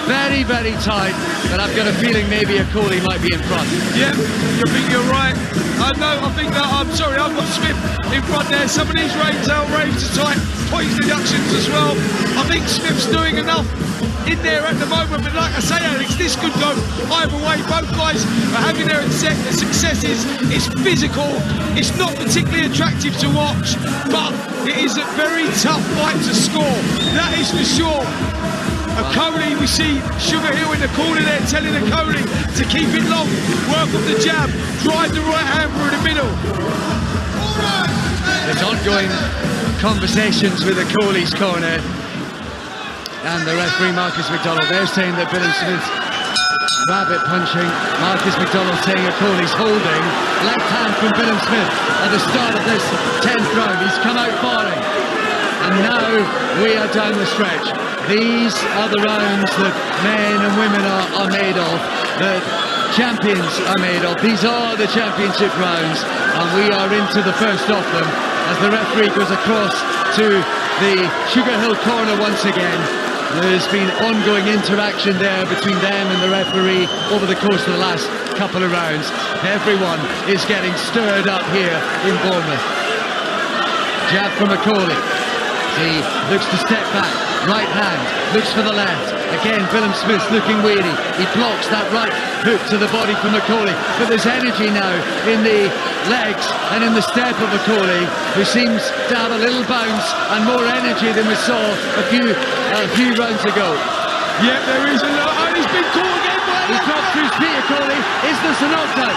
very, very tight, but I've got a feeling maybe Okolie might be in front. Yeah, I think you're right. I think that, I'm sorry, I've got Smith in front there. Some of these raves are tight, points deductions as well. I think Smith's doing enough in there at the moment, but like I say, Alex, this could go either way. Both guys are having their successes. It's physical, it's not particularly attractive to watch, but it is a very tough fight to score, that is for sure. Okolie, we see Sugar Hill in the corner there telling Okolie to keep it long, work off the jab, drive the right hand through the middle. There's ongoing conversations with Okolie's corner and the referee Marcus McDonald. They're saying that Billam-Smith's rabbit punching. Marcus McDonald saying Okolie's holding. Left hand from Billam-Smith at the start of this 10th round. He's come out firing. And now we are down the stretch. These are the rounds that men and women are made of, that champions are made of. These are the championship rounds, and we are into the first of them as the referee goes across to the Sugar Hill corner once again. There's been ongoing interaction there between them and the referee over the course of the last couple of rounds. Everyone is getting stirred up here in Bournemouth. Jab from Okolie. He looks to step back. Right hand, looks for the left. Again, Billam-Smith looking weary. He blocks that right hook to the body from Okolie. But there's energy now in the legs and in the step of Okolie, who seems to have a little bounce and more energy than we saw a few rounds ago. Yeah, there is a lot. Oh, he's been caught again by He drops to his feet, Okolie. Is this a knockdown?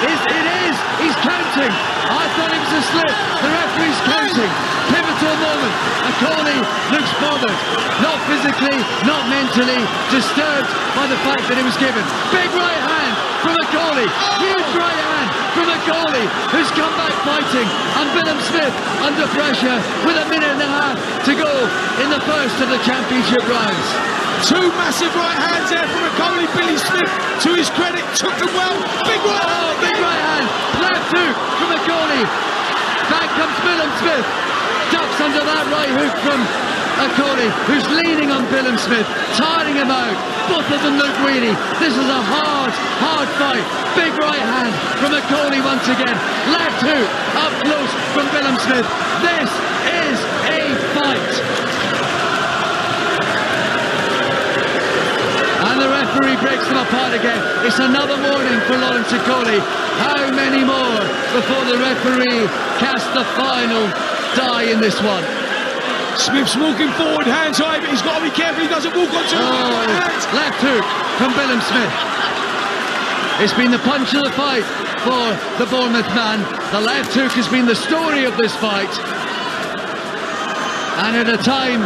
It is. He's counting. I thought it was a slip. The referee's counting. Pivotal moment. Okolie looks bothered. Not physically, not mentally. Disturbed by the fact that it was given. Big right hand from Okolie. Huge right hand from Okolie, who's come back fighting. And Billam-Smith under pressure with a minute and a half to go in the first of the championship rounds. Two massive right hands there from Okolie. Billam-Smith, to his credit, took them well. Big right hand. Big right hand. Left hook from Okolie. Back comes Billam-Smith. Ducks under that right hook from Okolie, who's leaning on Billam-Smith, tiring him out. Both of them look weary. This is a hard fight. Big right hand from Okolie once again. Left hook up close from Billam-Smith. This is a fight. And the referee breaks them apart again. It's another warning for Lawrence Okolie. How many more before the referee casts the final die in this one? Smith's walking forward, hands high, but he's got to be careful he doesn't walk onto the hands. Left hook from Billam-Smith. It's been the punch of the fight for the Bournemouth man. The left hook has been the story of this fight. And at a time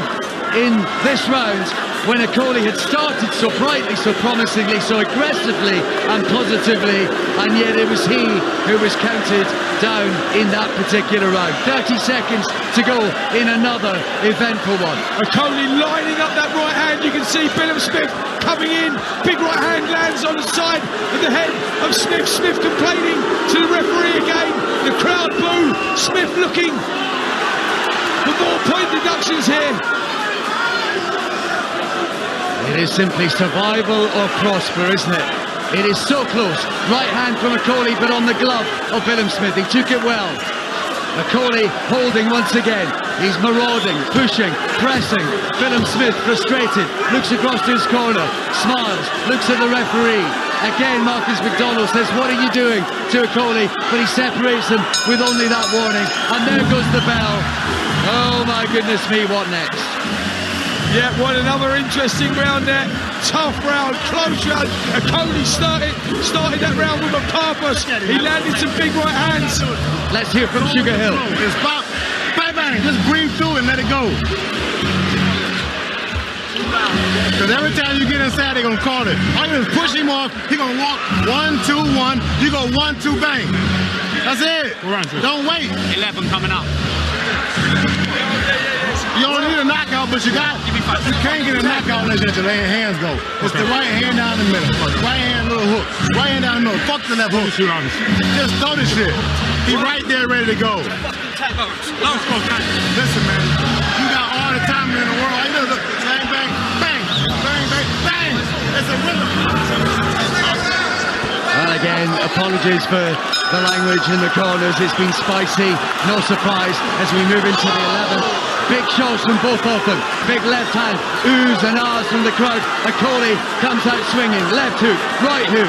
in this round when Okolie had started so brightly, so promisingly, so aggressively and positively, and yet it was he who was counted down in that particular round. 30 seconds to go in another eventful one. Okolie lining up that right hand. You can see Billam-Smith coming in. Big right hand lands on the side of the head of Smith. Smith complaining to the referee again. The crowd boo. Smith looking for more point deductions here. It is simply survival or prosper, isn't it? It is so close. Right hand from Okolie, but on the glove of Billam-Smith. He took it well. Okolie holding once again. He's marauding, pushing, pressing. Billam-Smith frustrated, looks across to his corner, smiles, looks at the referee. Again, Marcus McDonald says, what are you doing to Okolie? But he separates them with only that warning. And there goes the bell. Oh my goodness me, what next? Yeah, what another interesting round there. Tough round, close round. Okolie started that round with a purpose. He landed some big right hands. Let's hear from Sugar Hill. Just pop, bang, bang, just breathe through and let it go. Because every time you get inside, they're going to call it. All you do is push him off. He's going to walk 1, 2, 1. You go 1, 2, bang. That's it. Don't wait. 11 coming up. You don't need a knockout, but you can't get a knockout unless you let your hands go. It's the right hand down the middle. Right hand, little hook. Right hand down the middle. Fuck the left hook. Just throw this shit. He right there ready to go. Listen, man. You got all the time in the world. You know, look, bang, bang, bang, bang, bang, bang. It's a rhythm. Well, again, apologies for the language in the corners. It's been spicy. No surprise as we move into the 11th. Big shots from both of them. Big left hand, oohs and ahs from the crowd. Okolie comes out swinging. Left hook, right hook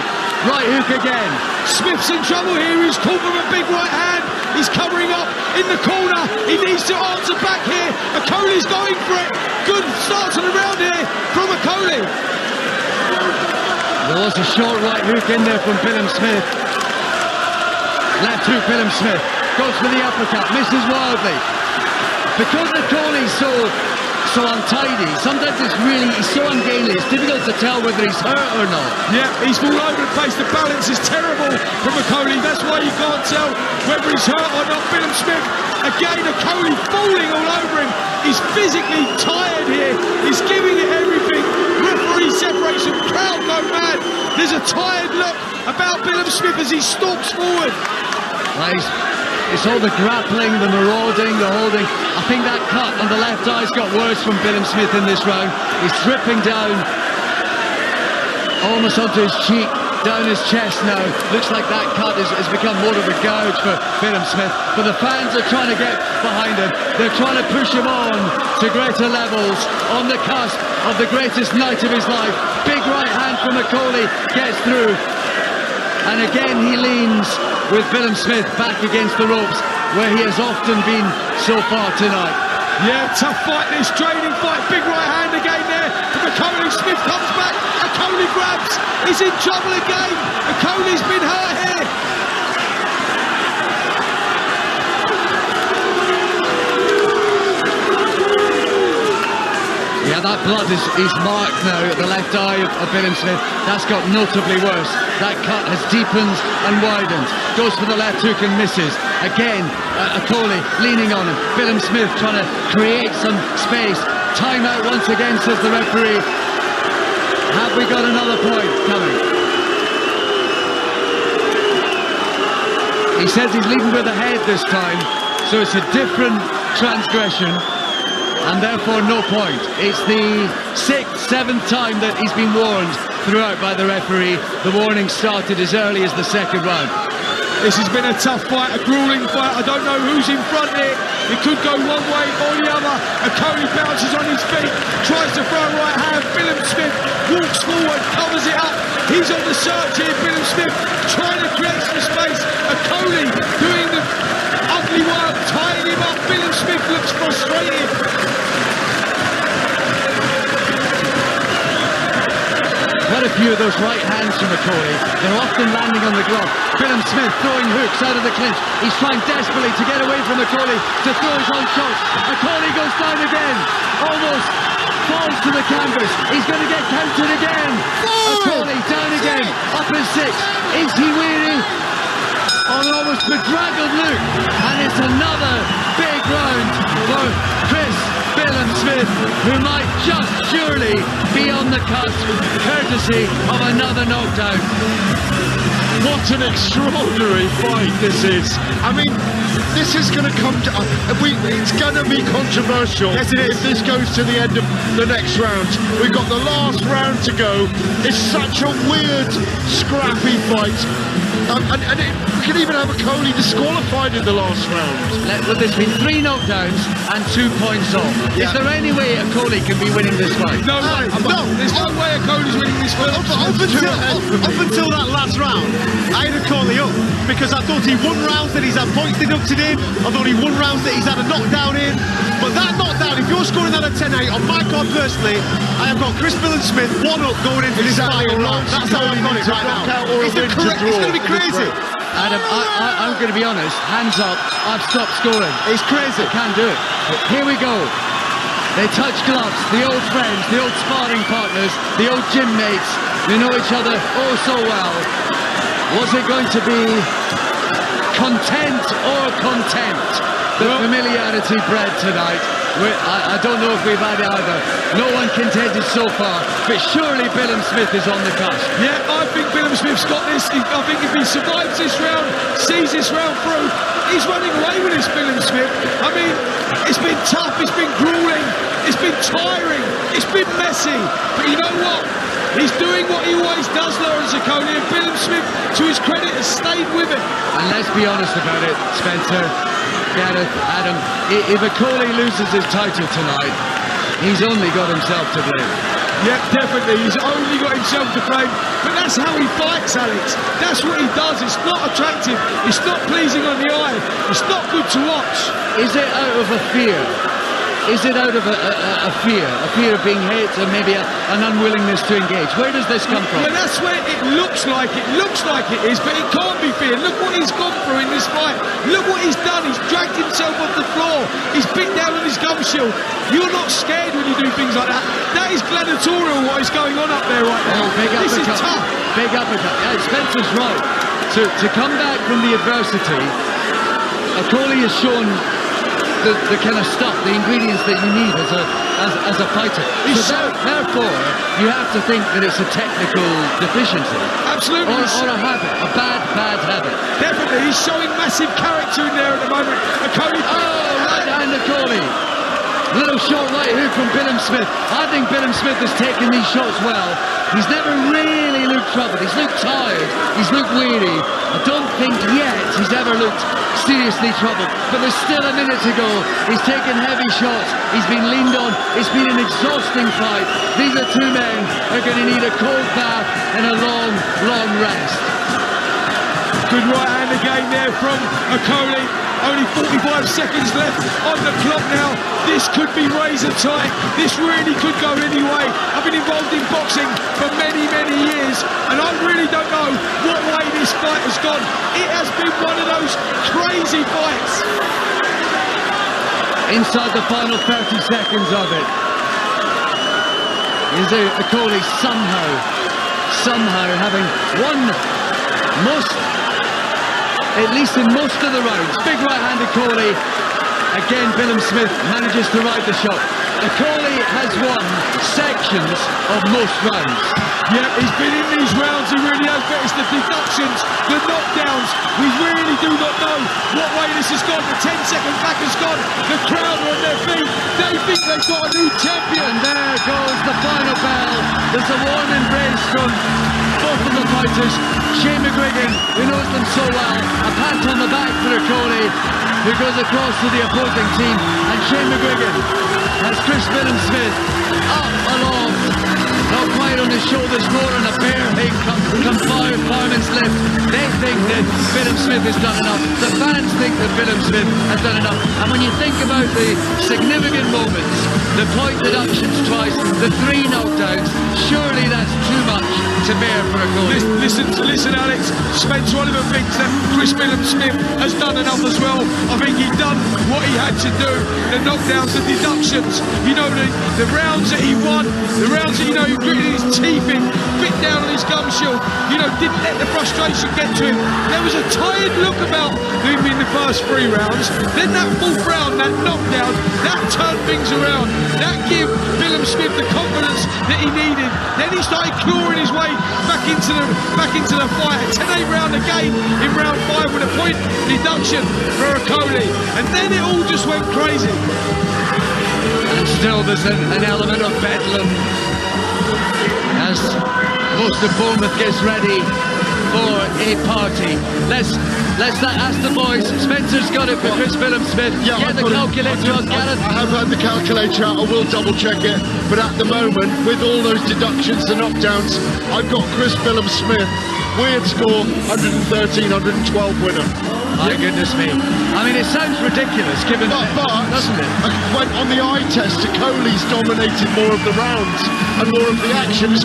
again. Smith's in trouble here. He's caught with a big right hand. He's covering up in the corner. He needs to answer back here. Okolie's going for it. Good start to the round here from Okolie. There was a short right hook in there from Billam-Smith. Left hook, Billam-Smith goes for the uppercut, misses wildly. Because Okolie's so untidy, sometimes he's so ungainly, it's difficult to tell whether he's hurt or not. Yeah, he's all over the place. The balance is terrible from Okolie. That's why you can't tell whether he's hurt or not. Billam-Smith, again, Okolie falling all over him. He's physically tired here. He's giving it everything. Referee separation, crowd go mad. There's a tired look about Billam-Smith as he stalks forward. It's all the grappling, the marauding, the holding. I think that cut on the left eye's got worse from Billam-Smith in this round. He's dripping down almost onto his cheek, down his chest now. Looks like that cut has become more of a gouge for Billam-Smith. But the fans are trying to get behind him. They're trying to push him on to greater levels, on the cusp of the greatest night of his life. Big right hand from Okolie gets through. And again he leans with Billam-Smith back against the ropes, where he has often been so far tonight. Yeah, tough fight, this draining fight. Big right hand again there from Okolie. Smith comes back. Okolie grabs. He's in trouble again. Okolie's been hurt here. Yeah, that blood is marked now at the left eye of Billam-Smith. That's got notably worse. That cut has deepened and widened. Goes for the left hook and misses. Again, Okolie leaning on him. Billam-Smith trying to create some space. Time out once again, says the referee. Have we got another point coming? He says he's leading with the head this time, so it's a different transgression. And therefore no point. It's the 6th, 7th time that he's been warned throughout by the referee. The warning started as early as the 2nd round. This has been a tough fight, a grueling fight. I don't know who's in front here. It could go one way or the other. Okolie bounces on his feet, tries to throw a right hand. Billam-Smith walks forward, covers it up. He's on the search here. Billam-Smith trying to create some space. Okolie doing the ugly work, tying him up. Billam-Smith looks frustrated. Quite a few of those right hands from Okolie. They're often landing on the glove. Billam-Smith throwing hooks out of the clinch. He's trying desperately to get away from Okolie to throw his own shots. Okolie goes down again. Almost falls to the canvas. He's going to get counted again. Okolie down again. Up in 6. Is he weary? Or an almost bedraggled look, and it's another big round for Chris Billam-Smith, who might just surely be on the cusp, courtesy of another knockdown. What an extraordinary fight this is. I mean, this is going to come to... it's going to be controversial. Yes, it is. If this goes to the end of the next round. We've got the last round to go. It's such a weird, scrappy fight. We can even have Okolie disqualified in the last round. Well, there's been 3 knockdowns and 2 points off. Yeah. Is there any way Okolie can be winning this fight? No way. No, there's no way Okolie's winning this fight. Up until that last round, I had Okolie up because I thought he won rounds that he's had points deducted in. I thought he won rounds that he's had a knockdown in. But that knockdown, if you're scoring that at 10-8, on my card personally, I have got Chris Billam-Smith 1 up going into this fight. That's how I've got it right now. It's going to be crazy. Adam, I'm going to be honest, hands up, I've stopped scoring. It's crazy. I can't do it. Here we go. They touch gloves, the old friends, the old sparring partners, the old gym mates. They know each other oh so well. Was it going to be content or contempt? The familiarity bred tonight. I don't know if we've had either. No one contended so far, but surely Billam-Smith is on the cusp. Yeah, I think Billam-Smith's got this. I think if he survives this round, sees this round through, he's running away with this, Billam-Smith. I mean, it's been tough, it's been grueling, it's been tiring, it's been messy. But you know what? He's doing what he always does, Lawrence Okolie, and Billam-Smith, to his credit, has stayed with it. And let's be honest about it, Spencer, Gareth, Adam, if Okolie loses his title tonight, he's only got himself to blame. Yeah, definitely. He's only got himself to blame. But that's how he fights, Alex. That's what he does. It's not attractive. It's not pleasing on the eye. It's not good to watch. Is it out of a fear? Is it out of a fear of being hit, and maybe an unwillingness to engage? Where does this come from? Well, that's where it looks like it is, but it can't be fear. Look what he's gone through in this fight. Look what he's done. He's dragged himself off the floor. He's bit down on his gum shield. You're not scared when you do things like that. That is gladiatorial, what is going on up there right now. This is tough. Big uppercut. Yeah, Spencer's right. To come back from the adversity, Okolie has shown the kind of stuff, the ingredients that you need as a fighter. Therefore, you have to think that it's a technical deficiency. Absolutely. Or a habit, a bad habit. Definitely. He's showing massive character in there at the moment. Okolie. Oh, right hand Okolie. Little short right hook from Billam-Smith. I think Billam-Smith has taken these shots well. He's never really looked troubled. He's looked tired. He's looked weary. I don't think yet he's ever looked seriously troubled. But there's still a minute to go. He's taken heavy shots. He's been leaned on. It's been an exhausting fight. These are 2 men who are going to need a cold bath and a long, long rest. Good right hand again there from Okolie. Only 45 seconds left on the clock now. This could be razor tight. This really could go any way. I've been involved in boxing for many, many years, and I really don't know what way this fight has gone. It has been one of those crazy fights. Inside the final 30 seconds of it, is Okolie somehow having won at least in most of the rounds. Big right hand Okolie. Again, Billam-Smith manages to ride the shot. Okolie has won sections of most rounds. Yeah, he's been in these rounds, he really has, but it's the deductions, the knockdowns. We really do not know what way this has gone. The 10-second back has gone. The crowd are on their feet. They think they've got a new champion. And there goes the final bell. There's a warm embrace from both of the fighters. Shane McGuigan, who knows them so well, a pat on the back for Okolie, who goes across to the opposing team, and Shane McGuigan has Chris Billam-Smith up aloft, not quite on his shoulders, more on a bare hig come fireman's lift. They think that Billam-Smith has done enough. The fans think that Billam-Smith has done enough. And when you think about the significant moments, the point deductions twice, the 3 knockdowns, surely that's too much to bear for Okolie. Listen, Alex. Spencer Oliver thinks that Chris Billam-Smith has done enough as well. I think he's done what he had to do. The knockdowns, the deductions, the rounds that he won, the rounds that he gritted his teeth in, bit down on his gum shield. didn't let the frustration get to him. There was a tired look about him in the first 3 rounds. Then that 4th round, that knockdown, that turned things around. That gave Billam-Smith the confidence that he needed. Then he started clawing his way back into the fight. A 10-8 round again in round 5 with a point deduction for Okolie. And then it all just went crazy. And still there's an element of bedlam as most of Bournemouth gets ready for a party. Let's ask the boys. Spencer's got it for Chris Billam-Smith. Yeah, get the calculator on, Gareth. I have had the calculator out. I will double check it. But at the moment, with all those deductions and knockdowns, I've got Chris Billam-Smith. Weird score, 113, 112 winner. My goodness me. I mean, it sounds ridiculous, given but doesn't it? When on the eye test, Okolie's dominated more of the rounds and more of the action. It's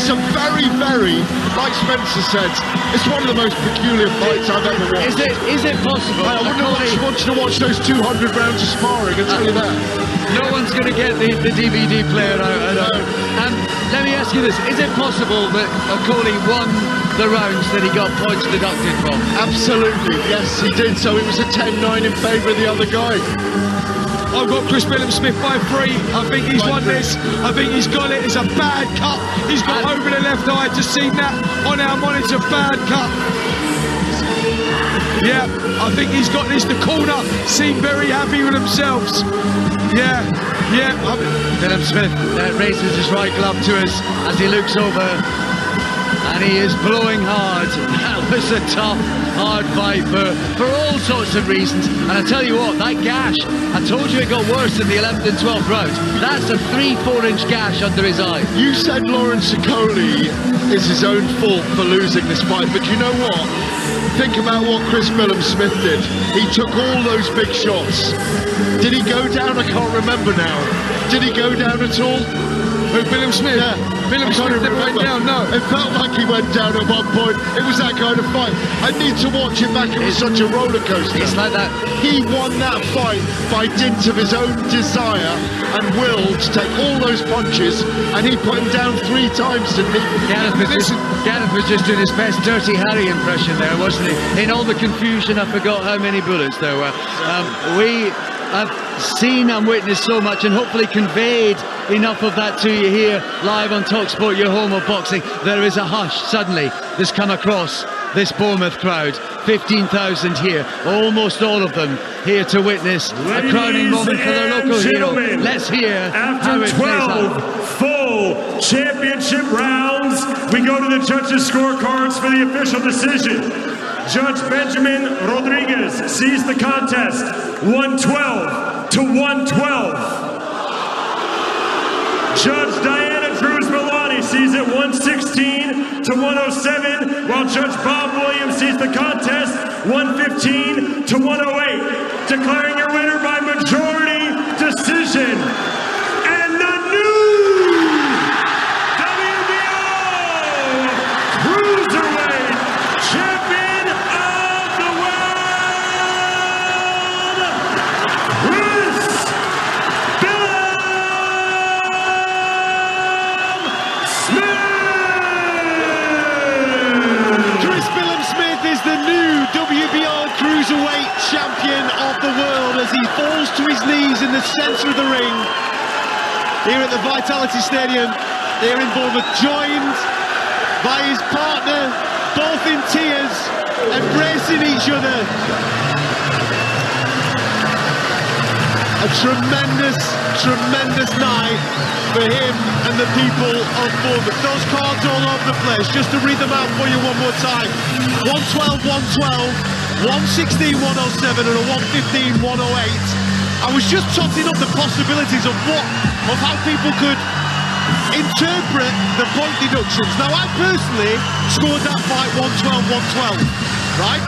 a very, very, like Spencer said, it's one of the most peculiar fights I've ever watched. Is it possible? I wouldn't want you to watch those 200 rounds of sparring, I'll tell you that. No one's going to get the DVD player out. Let me ask you this, is it possible that Okolie won the rounds that he got points deducted from? Absolutely, yes he did, so it was a 10-9 in favour of the other guy. I've got Chris Billam-Smith by 3. I think he's won this. I think he's got it. It's a bad cut. He's got over the left eye. Just seen that on our monitor. Bad cut. Yeah, I think he's got this. The corner seem very happy with themselves. Yeah. Billam-Smith raises his right glove to us as he looks over, and he is blowing hard. That was a tough, hard fight for all sorts of reasons. And I tell you what, that gash, I told you it got worse in the 11th and 12th round. That's a 3-4 inch gash under his eye. You said Lawrence Okolie is his own fault for losing this fight, but you know what? Think about what Chris Billam-Smith did. He took all those big shots. Did he go down? I can't remember now. Did he go down at all? Who, Billam-Smith? Yeah. Billam-Smith never went down, no. It felt like he went down at one point. It was that kind of fight. I need to watch it back. It was such a roller coaster. It's like that. He won that fight by dint of his own desire and will to take all those punches, and he put him down 3 times, didn't he? Gareth was just doing his best Dirty Harry impression there, wasn't he? In all the confusion, I forgot how many bullets there were. We have seen and witnessed so much, and hopefully conveyed enough of that to you here live on Talksport, your home of boxing. There is a hush suddenly that's come across this Bournemouth crowd. 15,000 here, almost all of them here to witness a crowning moment for their local hero. Let's hear how it plays out. After 12 full championship rounds, we go to the judges' scorecards for the official decision. Judge Benjamin Rodriguez sees the contest 112 to 112. Judge Diana Drews-Milani sees it 116 to 107, while Judge Bob Williams sees the contest 115 to 108, declaring your winner by majority decision. And the new WBO Cruiserweight Champion of the World, Chris Billam-Smith! Chris Billam-Smith is the new WBO Cruiserweight Champion of the World as he falls to his knees in the centre of the ring here at the Vitality Stadium here in Bournemouth, joined by his partner, both in tears, embracing each other. A tremendous night for him and the people of Bournemouth. Those cards all over the place. Just to read them out for you one more time. 112, 112, 116, 107 and a 115, 108. I was just totting up the possibilities of how people could interpret the point deductions. Now I personally scored that fight 112, 112. right?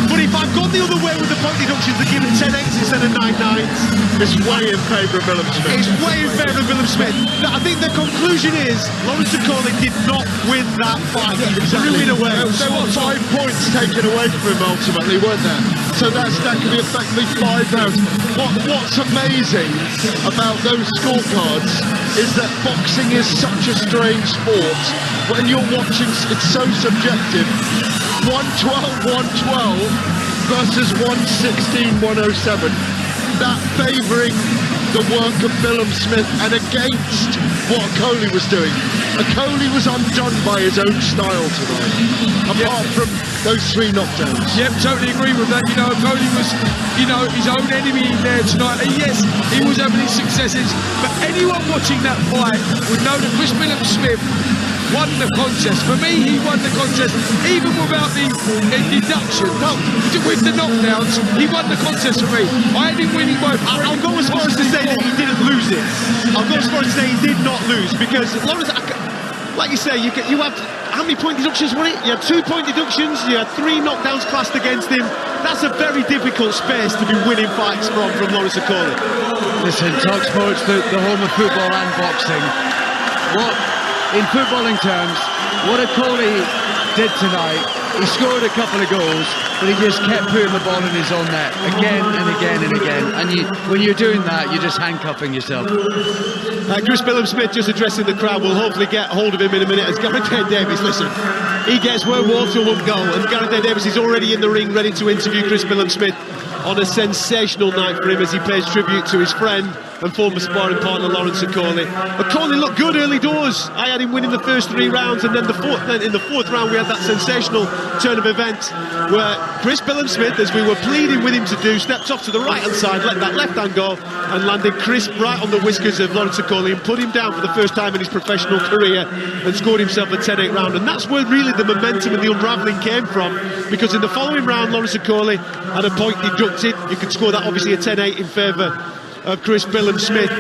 But if I've gone the other way with the point deductions and given 10-8s instead of 9-9s, it's way in favour of Billam-Smith. It's way in favour of Billam-Smith. I think the conclusion is Lawrence Okolie did not win that fight. He threw it away. There were 5 points taken away from him ultimately, weren't there? So that could be effectively 5 rounds. What's amazing about those scorecards is that boxing is such a strange sport. When you're watching, it's so subjective. 112 versus 116 107. That favouring the work of Billam-Smith and against what Okolie was doing. Okolie was undone by his own style tonight, apart from those 3 knockdowns. Yep, totally agree with that. Okolie was, his own enemy in there tonight. And yes, he was having his successes, but anyone watching that fight would know that Chris Billam-Smith won the contest. For me, he won the contest even without the deduction. Well, with the knockdowns, he won the contest for me. I had him winning both. I'll go as far as to say that he didn't lose it. I'll go as far as to say he did not lose, because Lawrence, like you say, you have how many point deductions were it? You had 2 point deductions, you had 3 knockdowns classed against him. That's a very difficult space to be winning fights from Lawrence Okolie. Listen, Talksport's the home of football and boxing. In footballing terms, what Okolie did tonight, he scored a couple of goals, but he just kept putting the ball in his own net again and again and again. And when you're doing that, you're just handcuffing yourself. Chris Billam-Smith just addressing the crowd. We'll hopefully get hold of him in a minute. As Gareth Davies, listen, he gets where water won't go, and Gareth Davies is already in the ring ready to interview Chris Billam-Smith on a sensational night for him as he pays tribute to his friend and former sparring partner Lawrence Okolie. Okolie looked good early doors. I had him winning the first 3 rounds, and then in the fourth round we had that sensational turn of events where Chris Billam-Smith, as we were pleading with him to do, stepped off to the right hand side, let that left hand go, and landed crisp right on the whiskers of Lawrence Okolie and put him down for the first time in his professional career and scored himself a 10-8 round. And that's where really the momentum and the unravelling came from, because in the following round Lawrence Okolie had a point deducted. You could score that obviously a 10-8 in favour of Chris Billam-Smith.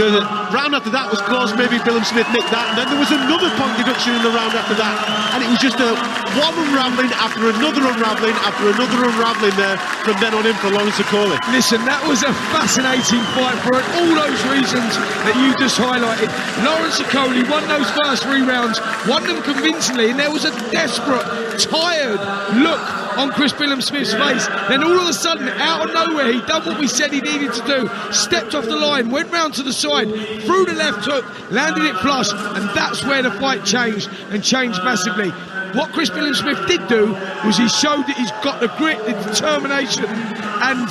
The round after that was close, maybe Billam-Smith nicked that, and then there was another point deduction in the round after that, and it was just one unravelling after another unravelling after another unravelling there from then on in for Lawrence Okolie. Listen, that was a fascinating fight for all those reasons that you just highlighted. Lawrence Okolie won those first 3 rounds, won them convincingly, and there was a desperate, tired look on Chris Billam-Smith's face. Then all of a sudden, out of nowhere, he done what we said he needed to do. Stepped off the line, went round to the side, threw the left hook, landed it flush, and that's where the fight changed, and changed massively. What Chris Billam-Smith did do was he showed that he's got the grit, the determination, and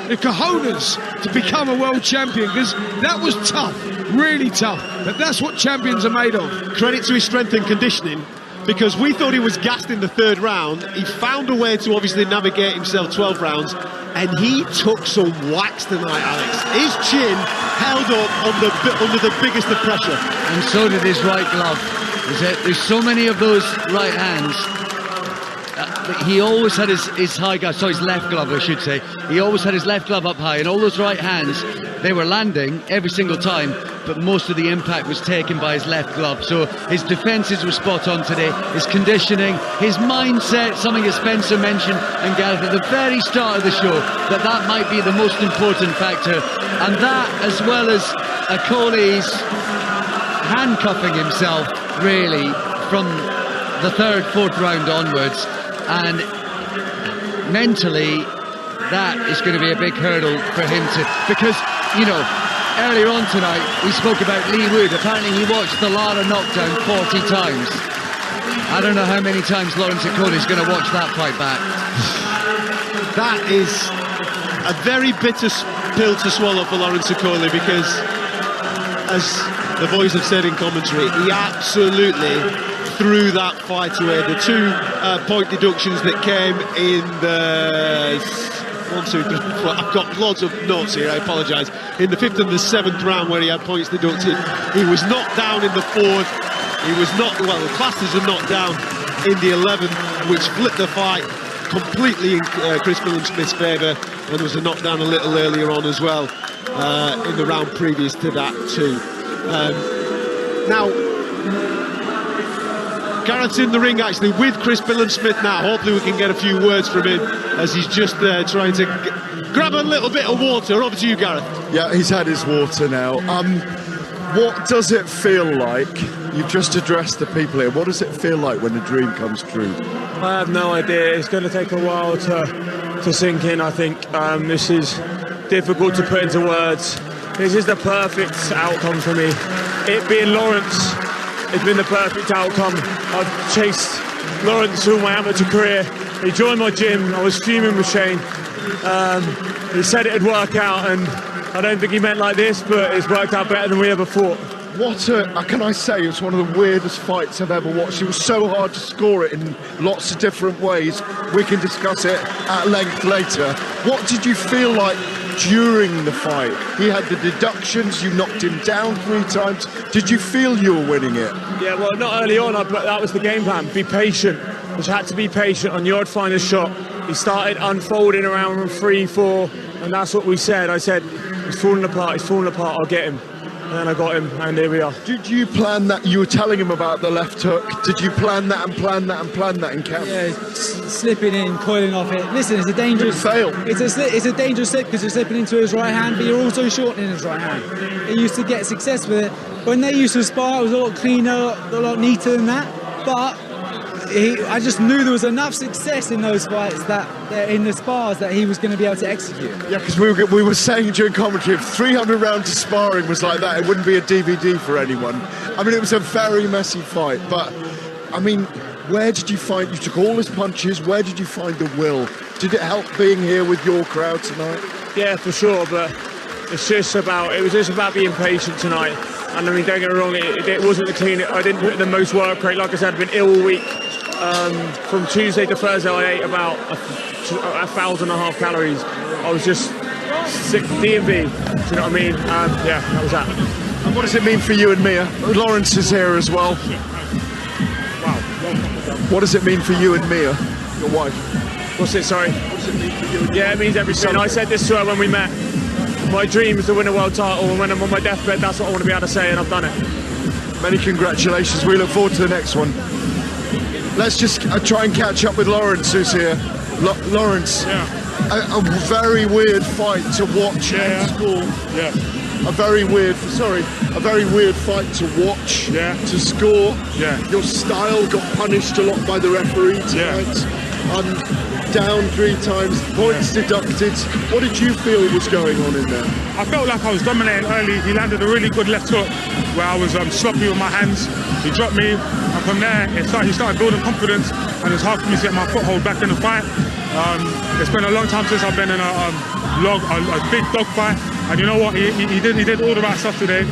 the cojones to become a world champion, because that was tough, really tough. But that's what champions are made of. Credit to his strength and conditioning, because we thought he was gassed in the 3rd round. He found a way to obviously navigate himself 12 rounds, and he took some whacks tonight, Alex. His chin held up under the biggest of pressure. And so did his right glove. There's so many of those right hands. He always had his high guard, so his left glove, I should say. He always had his left glove up high, and all those right hands, they were landing every single time, but most of the impact was taken by his left glove. So his defences were spot on today. His conditioning, his mindset, something that Spencer mentioned and Gareth at the very start of the show, that might be the most important factor. And that, as well as Okolie's handcuffing himself, really, from the 3rd, 4th round onwards, and mentally that is going to be a big hurdle for him to, because earlier on tonight we spoke about Lee Wood. Apparently he watched the Lara knockdown 40 times. I don't know how many times Lawrence Okolie is going to watch that fight back. That is a very bitter pill to swallow for Lawrence Okolie, because as the boys have said in commentary, he absolutely threw that fight away. The 2 point deductions that came in the 1, 2, 3, 4, I've got loads of notes here, I apologise. In the 5th and the 7th round where he had points deducted, he was knocked down in the 4th. He was not, well, the classed as a knockdown in the 11th, which flipped the fight completely in Chris Billam-Smith's favour, and there was a knockdown a little earlier on as well in the round previous to that too. Now, Gareth's in the ring actually with Chris Billam-Smith now. Hopefully we can get a few words from him as he's just trying to grab a little bit of water. Over to you, Gareth. Yeah, he's had his water now. What does it feel like? You've just addressed the people here. What does it feel like when a dream comes true? I have no idea. It's going to take a while to sink in, I think. This is difficult to put into words. This is the perfect outcome for me. It being Lawrence, it's been the perfect outcome. I've chased Lawrence through my amateur career. He joined my gym. I was fuming with Shane. He said it'd work out, and I don't think he meant like this, but it's worked out better than we ever thought. Can I say, it's one of the weirdest fights I've ever watched. It was so hard to score it in lots of different ways. We can discuss it at length later. What did you feel like during the fight? He had the deductions, you knocked him down 3 times. Did you feel you were winning it? Yeah, well, not early on, but that was the game plan. Be patient. Just had to be patient. I knew I'd find a shot. He started unfolding around 3, 4, and that's what we said. I said, he's falling apart, I'll get him. And then I got him, and here we are. Did you plan that? You were telling him about the left hook. Did you plan that and plan that and plan that in camp? Yeah, slipping in, coiling off it. Listen, it's a dangerous... fail. It's a dangerous slip because you're slipping into his right hand, but you're also shortening his right hand. He used to get success with it. When they used to spar, it was a lot cleaner, a lot neater than that. But I just knew there was enough success in those fights, that in the spars, that he was going to be able to execute. Yeah, because we were saying during commentary, if 300 rounds of sparring was like that, it wouldn't be a DVD for anyone. I mean, it was a very messy fight, but I mean, where did you find, you took all his punches, where did you find the will? Did it help being here with your crowd tonight? Yeah, for sure, but it was just about being patient tonight. And I mean, don't get me wrong, it wasn't the clean. I didn't put the most work rate. Like I said, I've been ill all week. From Tuesday to Thursday, I ate about 1,500 calories. I was just sick, DMV. Do you know what I mean? Yeah, that was that. And what does it mean for you and Mia? Lawrence is here as well. Wow. What does it mean for you and Mia, your wife? What's it? Sorry. What does it mean for you and Yeah, it means everything. I said this to her when we met. My dream is to win a world title, and when I'm on my deathbed, that's what I want to be able to say, and I've done it. Many congratulations. We look forward to the next one. Let's just try and catch up with Lawrence, who's here. Lawrence, a very weird fight to watch and score. Yeah. A very weird fight to watch, to score. Yeah. Your style got punished a lot by the referee tonight. Down 3 times, points deducted. What did you feel was going on in there? I felt like I was dominating early. He landed a really good left hook where I was sloppy with my hands. He dropped me, and from there he started building confidence, and it was hard for me to get my foothold back in the fight. It's been a long time since I've been in a big dog fight, and you know what? He did all the right stuff today.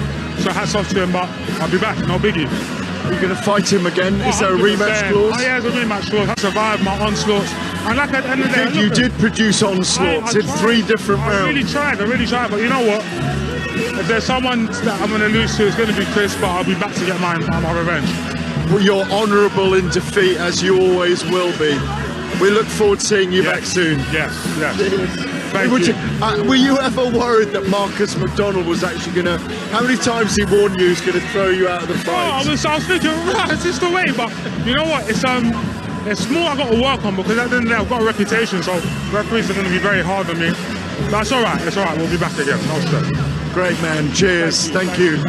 So hats off to him, but I'll be back, no biggie. Are you going to fight him again? Is there a rematch clause? Oh, yeah, there's a rematch clause. I survived my onslaughts. And like at the end of the day, you did produce onslaughts in 3 different rounds. I really tried, but you know what? If there's someone that I'm going to lose to, it's going to be Chris, but I'll be back to get my revenge. Well, you're honourable in defeat, as you always will be. We look forward to seeing you back soon. Yes. Thank you. Were you ever worried that Marcus McDonald was actually going to... How many times he warned you he was going to throw you out of the fight? I was thinking, right, it's just the way, but you know what? It's more I've got to work on, because at the end of the day I've got a reputation, so referees are going to be very hard on me. That's all right, we'll be back again, no stress. Great man, cheers, thank you.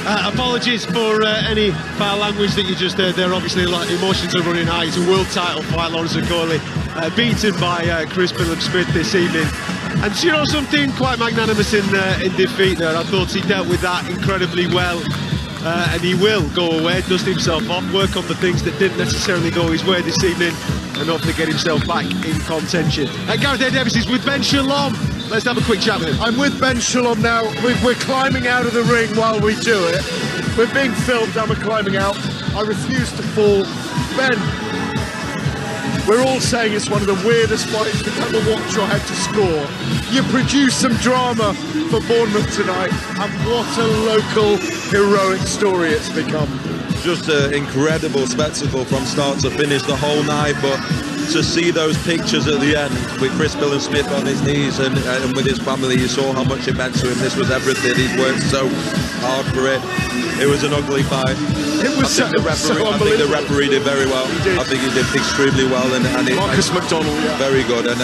Apologies for any foul language that you just heard there. Obviously, like, emotions are running high. It's a world title fight. Lawrence Okolie beaten by Chris Billam-Smith this evening. And you know something, quite magnanimous in defeat there. I thought he dealt with that incredibly well. And he will go away, dust himself off, work on the things that didn't necessarily go his way this evening, and hopefully get himself back in contention. Gareth A. Davis is with Ben Shalom. Let's have a quick chat with him. I'm with Ben Shalom now. We're climbing out of the ring while we do it. We're being filmed and we're climbing out. I refuse to fall. Ben, we're all saying it's one of the weirdest fights to ever watch or had to score. You produced some drama for Bournemouth tonight, and what a local heroic story it's become. Just an incredible spectacle from start to finish the whole night, but to see those pictures at the end with Chris Billam-Smith on his knees and with his family, you saw how much it meant to him. This was everything. He's worked so hard for it. It was an ugly fight. It was I think the referee did very well. I think he did extremely well. And Marcus McDonald, yeah. Very good. And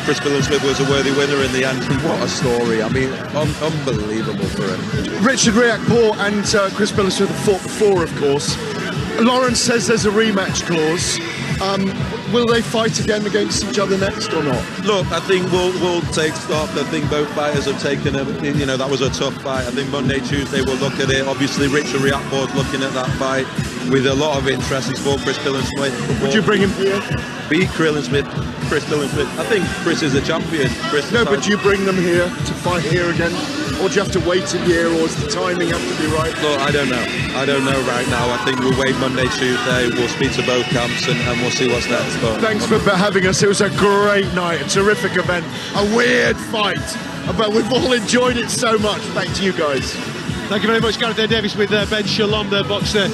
Chris Billam-Smith was a worthy winner in the end. What a story. I mean, unbelievable for him. Richard Riakporhe and Chris Billam-Smith have fought before, of course. Lawrence says there's a rematch clause. Will they fight again against each other next or not? Look, I think we'll take stock. I think both fighters have taken that was a tough fight. I think Monday, Tuesday we'll look at it. Obviously, Richard Riakporhe's looking at that fight with a lot of interest. He's fought Chris Billam-Smith. Would you bring him here? Beat Chris Billam-Smith. I think Chris is a champion. But do you bring them here to fight here again? Or do you have to wait a year, or does the timing have to be right? Look, I don't know. I don't know right now. I think we'll wait Monday, Tuesday. We'll speak to both camps and we'll see what's next. But thanks for having us. It was a great night, a terrific event, a weird fight. But we've all enjoyed it so much. Back to you guys. Thank you very much, Gareth Davis, with Ben Shalom, the boxer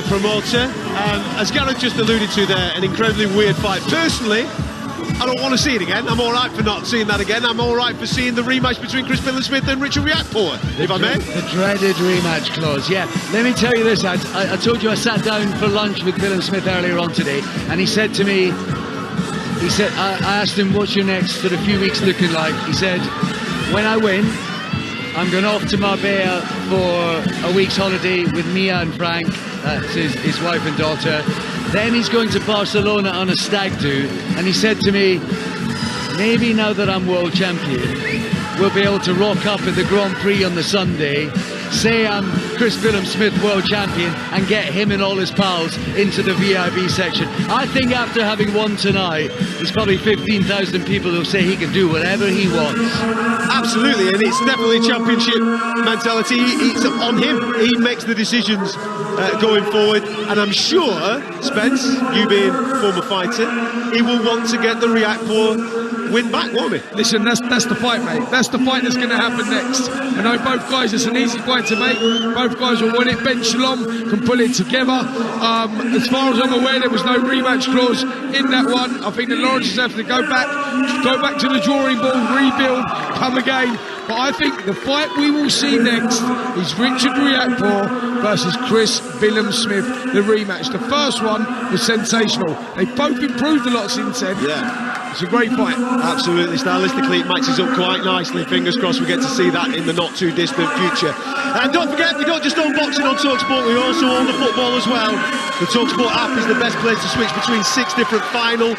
promoter. As Gareth just alluded to there, an incredibly weird fight. Personally, I don't want to see it again. I'm all right for not seeing that again. I'm all right for seeing the rematch between Chris Billam-Smith and Richard Riakporhe, if I may. The dreaded rematch clause, yeah. Let me tell you this, I told you I sat down for lunch with Billam-Smith earlier on today, and he said to me, I asked him, what's your next sort of few weeks looking like? He said, when I win, I'm going off to Marbella for a week's holiday with Mia and Frank, that's his wife and daughter. Then he's going to Barcelona on a stag do, and he said to me, maybe now that I'm world champion, we'll be able to rock up at the Grand Prix on the Sunday, say I'm Chris Billam-Smith world champion, and get him and all his pals into the VIP section. I think after having won tonight, there's probably 15,000 people who'll say he can do whatever he wants. Absolutely, and it's definitely championship mentality. It's on him. He makes the decisions going forward, and I'm sure, Spence, you being a former fighter, he will want to get the Riakporhe win back, won't he? Listen, that's the fight, mate. That's the fight that's going to happen next. I know both guys, it's an easy fight to make. Both guys will win it. Ben Shalom can pull it together. As far as I'm aware, there was no rematch clause in that one. I think that Lawrence has to go back to the drawing board, rebuild, come again. But I think the fight we will see next is Richard Riakporhe versus Chris Billam-Smith, the rematch. The first one was sensational. They've both improved a lot since then. Yeah. It's a great fight. Absolutely. Stylistically, it matches up quite nicely. Fingers crossed we get to see that in the not too distant future. And don't forget, we don't just own boxing on Talksport, we also own the football as well. The Talksport app is the best place to switch between 6 different final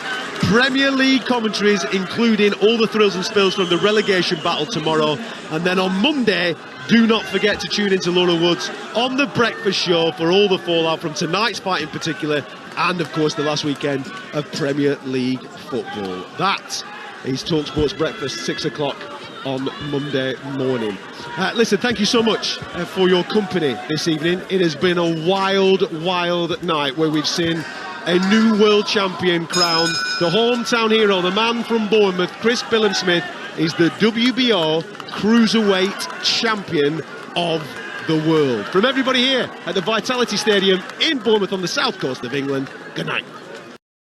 Premier League commentaries, including all the thrills and spills from the relegation battle tomorrow. And then on Monday, do not forget to tune into Laura Woods on The Breakfast Show for all the fallout from tonight's fight in particular, and of course the last weekend of Premier League football. That is Talksport's Breakfast, 6 o'clock on Monday morning. Listen, thank you so much for your company this evening. It has been a wild, wild night where we've seen a new world champion crowned. The hometown hero, the man from Bournemouth, Chris Billam-Smith, is the WBO Cruiserweight Champion of the world. From everybody here at the Vitality Stadium in Bournemouth on the south coast of England, good night.